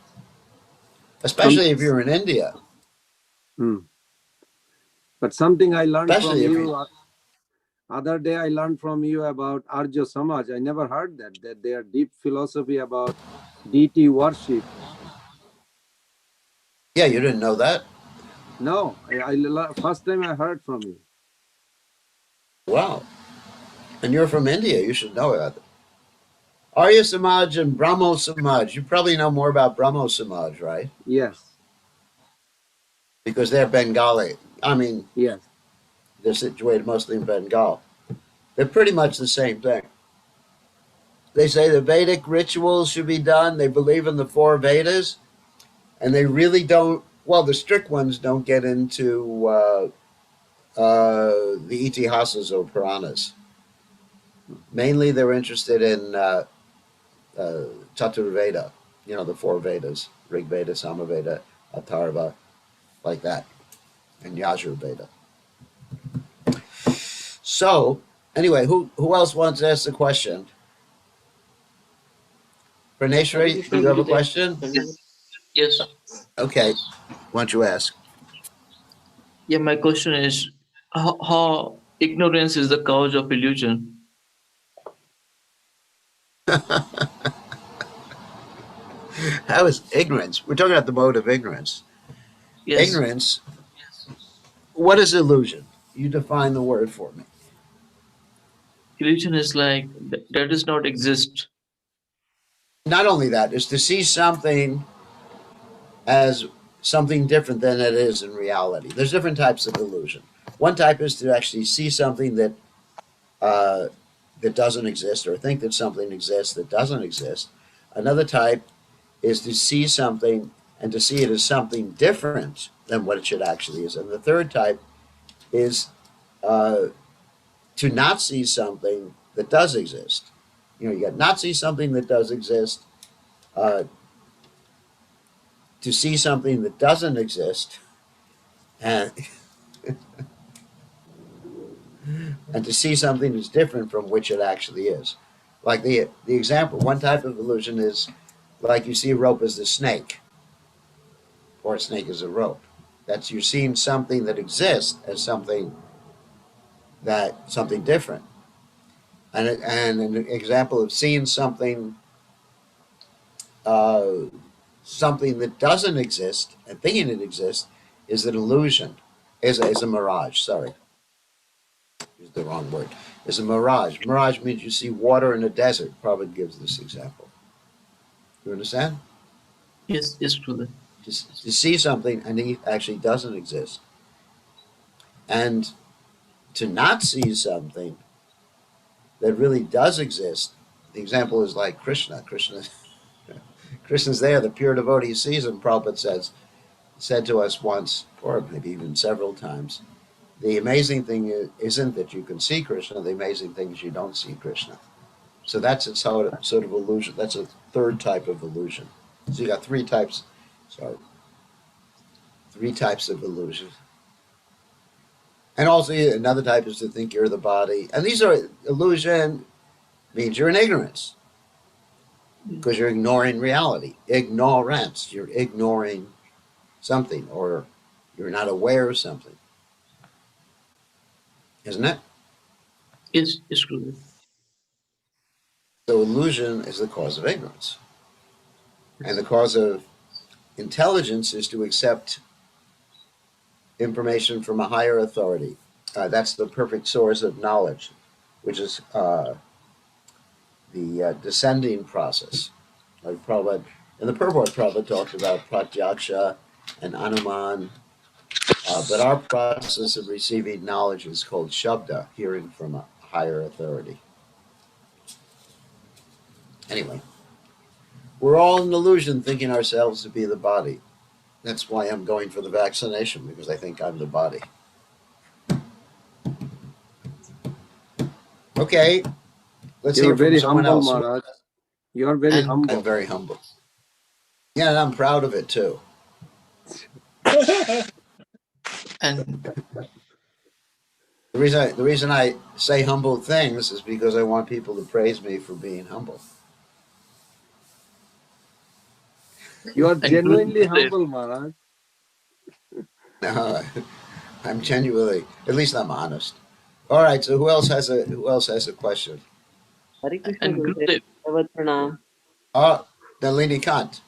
Especially if you're in India. But something I learned from Especially if you, you. other day I learned from you about Arya Samaj. I never heard that they are deep philosophy about deity worship. Yeah, you didn't know that? No, first time I heard from you. Wow. And you're from India. You should know about it. Arya Samaj and Brahmo Samaj. You probably know more about Brahmo Samaj, right? Yes, Because they're Bengali. I mean, yes. they're situated mostly in Bengal. They're pretty much the same thing. They say the Vedic rituals should be done. They believe in the four Vedas. And they really don't, well, the strict ones don't get into the Itihasas or Puranas. Mainly they're interested in Chaturveda, the four Vedas, Rig Veda, Samaveda, Atharva, like that, and Yajur Veda. So, anyway, who else wants to ask the question? Hare Praneshwari, do Krishna you have a Gurudev. question? Yes. Okay, why don't you ask? Yeah, my question is how ignorance is the cause of illusion. How is ignorance? We're talking about the mode of ignorance. Yes. Ignorance, what is illusion? You define the word for me. Illusion is like that does not exist. Not only that, is to see something as something different than it is in reality. There's different types of illusion. One type is to actually see something uh, that doesn't exist, or think that something exists that doesn't exist. Another type is to see something and to see it as something different than what it should actually is. And the third type is uh, to not see something that does exist. You got not see something that does exist, uh, to see something that doesn't exist, and and to see something that's different from which it actually is. Like the example, one type of illusion is like you see a rope as a snake, or a snake as a rope. That's you're seeing something that exists as something that something different. And an example of seeing something, something that doesn't exist and thinking it exists is an illusion, is a mirage. Sorry, used the wrong word. Is a mirage. Mirage means you see water in a desert. Prabhupada gives this example. You understand? Yes, yes, Gurudev. To see something and it actually doesn't exist. And to not see something that really does exist, the example is like Krishna. Krishna's there, the pure devotee sees him, Prabhupada said to us once, or maybe even several times, the amazing thing isn't that you can see Krishna, the amazing thing is you don't see Krishna. So that's a sort of illusion. That's a third type of illusion. So you got three types of illusion. And also another type is to think you're the body. And these are illusion means you're in ignorance because you're ignoring reality. Ignorance. You're ignoring something or you're not aware of something. Isn't it? Yes, yes, Gurudev. So illusion is the cause of ignorance. And the cause of intelligence is to accept information from a higher authority. That's the perfect source of knowledge, which is the descending process. Like Prabhupada, in the purport, Prabhupada talks about pratyaksha and anuman, but our process of receiving knowledge is called shabda, hearing from a higher authority. Anyway, we're all in illusion thinking ourselves to be the body. That's why I'm going for the vaccination, because I think I'm the body. Okay, let's You're hear from very someone humble, else. Maharaj. You're very And humble. I'm very humble. Yeah, and I'm proud of it too. And The reason I say humble things is because I want people to praise me for being humble. You are and genuinely Gurudev, humble, Maharaj. No, I'm genuinely, at least I'm honest. All right, so who else has a question? Hare Krishna and Gurudev. Gurudev, Bhagavad Pranam. Oh, Nalini Kant.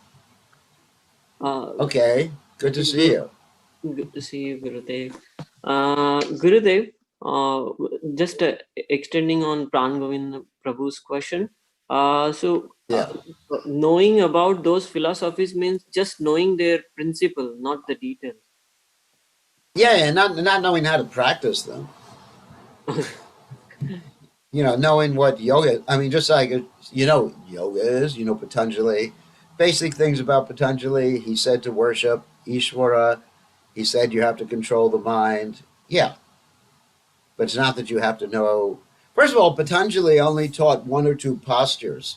Okay, good to see you. Good to see you, Gurudev. Gurudev, just extending on Pran Govind Prabhu's question. Yeah, Knowing about those philosophies means just knowing their principle, not the details. yeah, not knowing how to practice them. Knowing what yoga. I mean, just like yoga is. Patanjali. Basic things about Patanjali. He said to worship Ishvara. He said you have to control the mind. Yeah, but it's not that you have to know. First of all, Patanjali only taught one or two postures.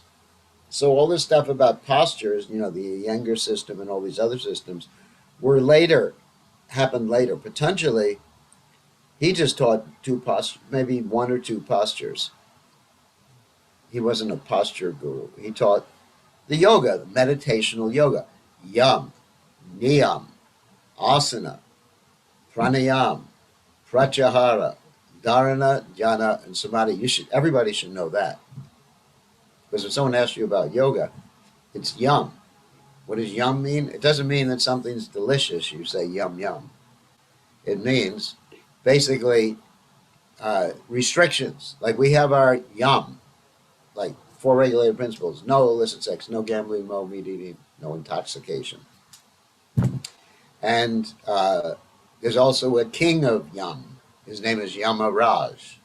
So all this stuff about postures, the Iyengar system and all these other systems, happened later. Patanjali, he just taught two postures, maybe one or two postures. He wasn't a posture guru. He taught the yoga, the meditational yoga, yam, niyam, asana, pranayam, pratyahara, dharana, dhyana, and samadhi. Everybody should know that. Because if someone asks you about yoga, it's yum. What does yum mean? It doesn't mean that something's delicious. You say yum, yum. It means basically restrictions. Like we have our yum, like 4 regulated principles: no illicit sex, no gambling, no meat eating, no intoxication. And there's also a king of yum. His name is Yamaraj.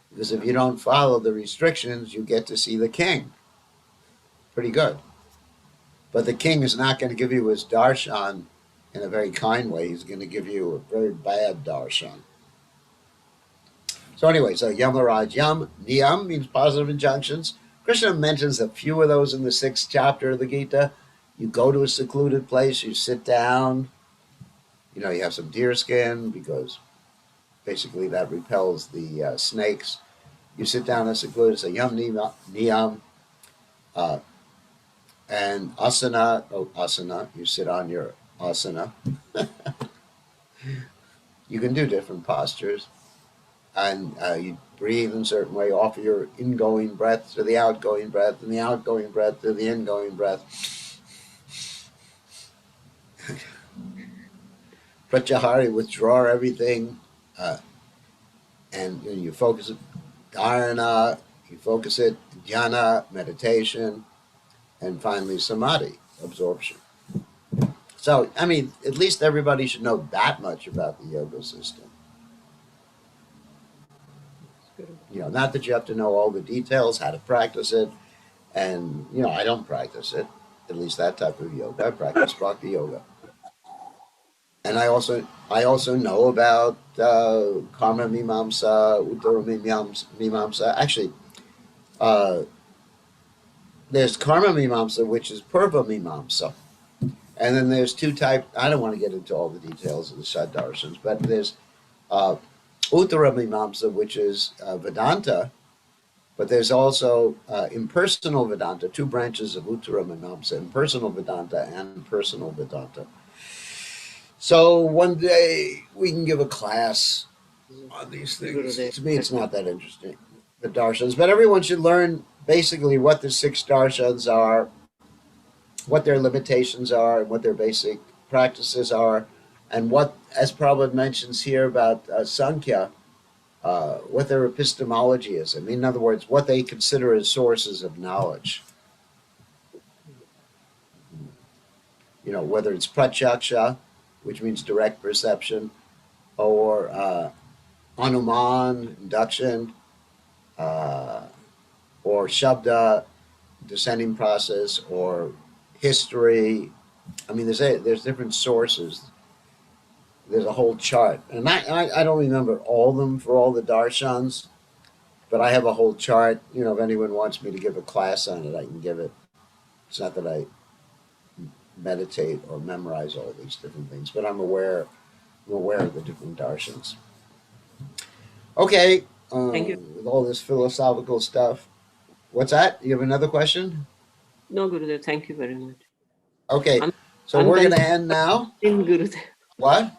Because if you don't follow the restrictions, you get to see the king. Pretty good. But the king is not going to give you his darshan in a very kind way. He's going to give you a very bad darshan. So anyway, so Yamaraj, yam, niyam means positive injunctions. Krishna mentions a few of those in the 6th chapter of the Gita. You go to a secluded place, you sit down, you have some deer skin because basically that repels the snakes. You sit down in a secluded, say yam, niyam, and asana, you sit on your asana. You can do different postures. And you breathe in a certain way, offer your ingoing breath to the outgoing breath, and the outgoing breath to the ingoing breath. Pratyahari, withdraw everything, and you focus it, dharana, you focus it, dhyana, meditation, and finally samadhi, absorption. So, I mean, at least everybody should know that much about the yoga system. You know, not that you have to know all the details, how to practice it, and, you know, I don't practice it, at least that type of yoga. I practice bhakti yoga. And I also know about karma mimamsa, uttara mimamsa. Actually, there's karma mimamsa, which is purva mimamsa. And then there's two types. I don't want to get into all the details of the Saddarshans, but there's Uttara Mimamsa, which is Vedanta, but there's also impersonal Vedanta, two branches of Uttara Mimamsa, impersonal Vedanta and personal Vedanta. So one day we can give a class on these things. To me, it's not that interesting, the darshans, but everyone should learn basically what the 6 darshans are, what their limitations are, and what their basic practices are, and what, as Prabhupada mentions here about Sankhya, what their epistemology is. I mean, in other words, what they consider as sources of knowledge. You know, whether it's pratyaksha, which means direct perception, or anuman, induction, or shabda, descending process, or history. I mean, there's different sources. There's a whole chart, and I don't remember all of them for all the darshans, but I have a whole chart. You know, if anyone wants me to give a class on it, I can give it. It's not that I meditate or memorize all these different things, but I'm aware of the different darshans. Okay, Thank you. with all this philosophical stuff. What's that? You have another question? No, Gurudev, thank you very much. Okay, so I'm we're going to end now. In Gurudev, What?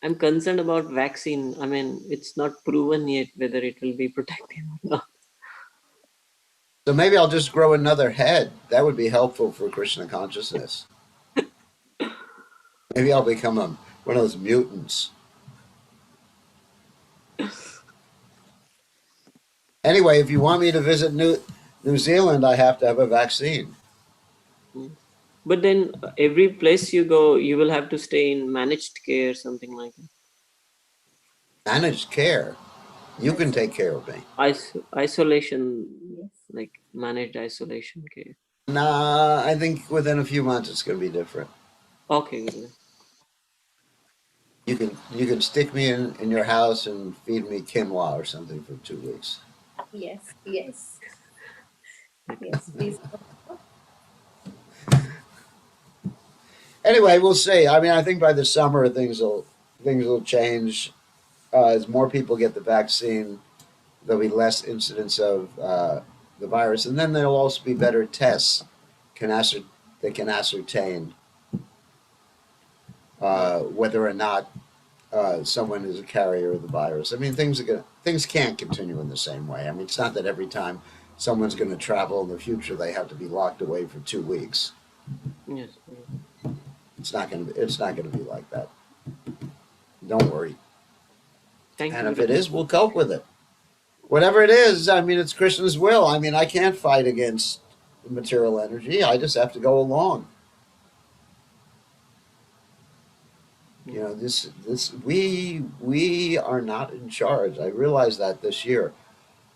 I'm concerned about vaccine. I mean, it's not proven yet whether it will be protective or not. So maybe I'll just grow another head. That would be helpful for Krishna consciousness. Maybe I'll become one of those mutants. Anyway, if you want me to visit New Zealand, I have to have a vaccine. But then every place you go, you will have to stay in managed care, something like that. Managed care. You can take care of me. Isolation, like managed isolation care. Nah, I think within a few months it's going to be different. Okay, Gurudev. You can stick me in your house and feed me quinoa or something for 2 weeks. Yes, yes. Yes, please. Anyway, we'll see. I mean, I think by the summer things will change. As more people get the vaccine, there'll be less incidence of the virus, and then there'll also be better tests that can ascertain whether or not someone is a carrier of the virus. I mean, things can't continue in the same way. I mean, it's not that every time someone's going to travel in the future they have to be locked away for 2 weeks. Yes. It's not going to be like that. Don't worry. Thank you. And if it is, we'll cope with it. Whatever it is, I mean, it's Krishna's will. I mean, I can't fight against material energy. I just have to go along. You know, we are not in charge. I realized that this year.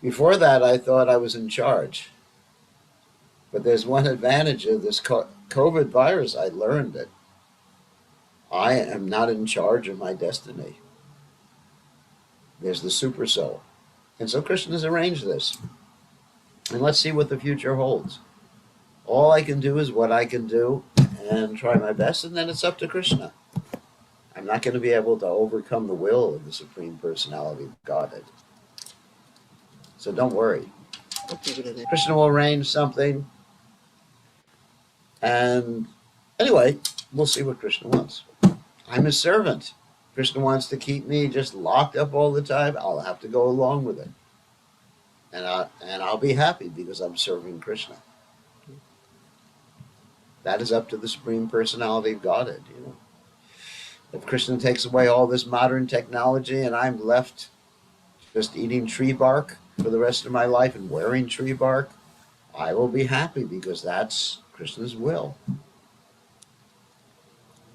Before that, I thought I was in charge. But there's one advantage of this COVID virus. I learned that I am not in charge of my destiny. There's the super soul. And so Krishna has arranged this. And let's see what the future holds. All I can do is what I can do and try my best, and then it's up to Krishna. I'm not going to be able to overcome the will of the Supreme Personality of Godhead. So don't worry. Okay, Gurudev. Krishna will arrange something. And anyway, we'll see what Krishna wants. I'm his servant. Krishna wants to keep me just locked up all the time, I'll have to go along with it. And I'll be happy because I'm serving Krishna. That is up to the Supreme Personality of Godhead, you know. If Krishna takes away all this modern technology and I'm left just eating tree bark for the rest of my life and wearing tree bark, I will be happy because that's Krishna's will.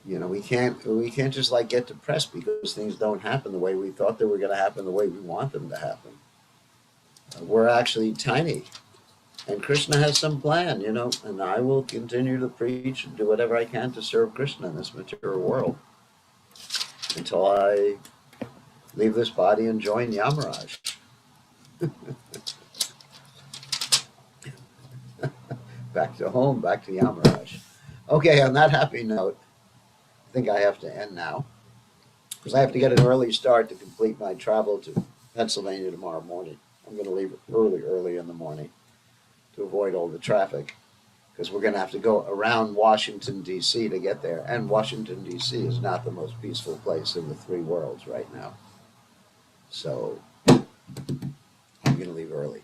You know, we can't just like get depressed because things don't happen the way we thought they were going to happen, the way we want them to happen. We're actually tiny, and Krishna has some plan, you know, and I will continue to preach and do whatever I can to serve Krishna in this material world until I leave this body and join Yamaraj. Back to home, back to Yamaraj. Okay, on that happy note, I think I have to end now because I have to get an early start to complete my travel to Pennsylvania tomorrow morning. I'm going to leave early in the morning to avoid all the traffic because we're going to have to go around Washington, D.C. to get there. And Washington, D.C. is not the most peaceful place in the three worlds right now. So I'm going to leave early.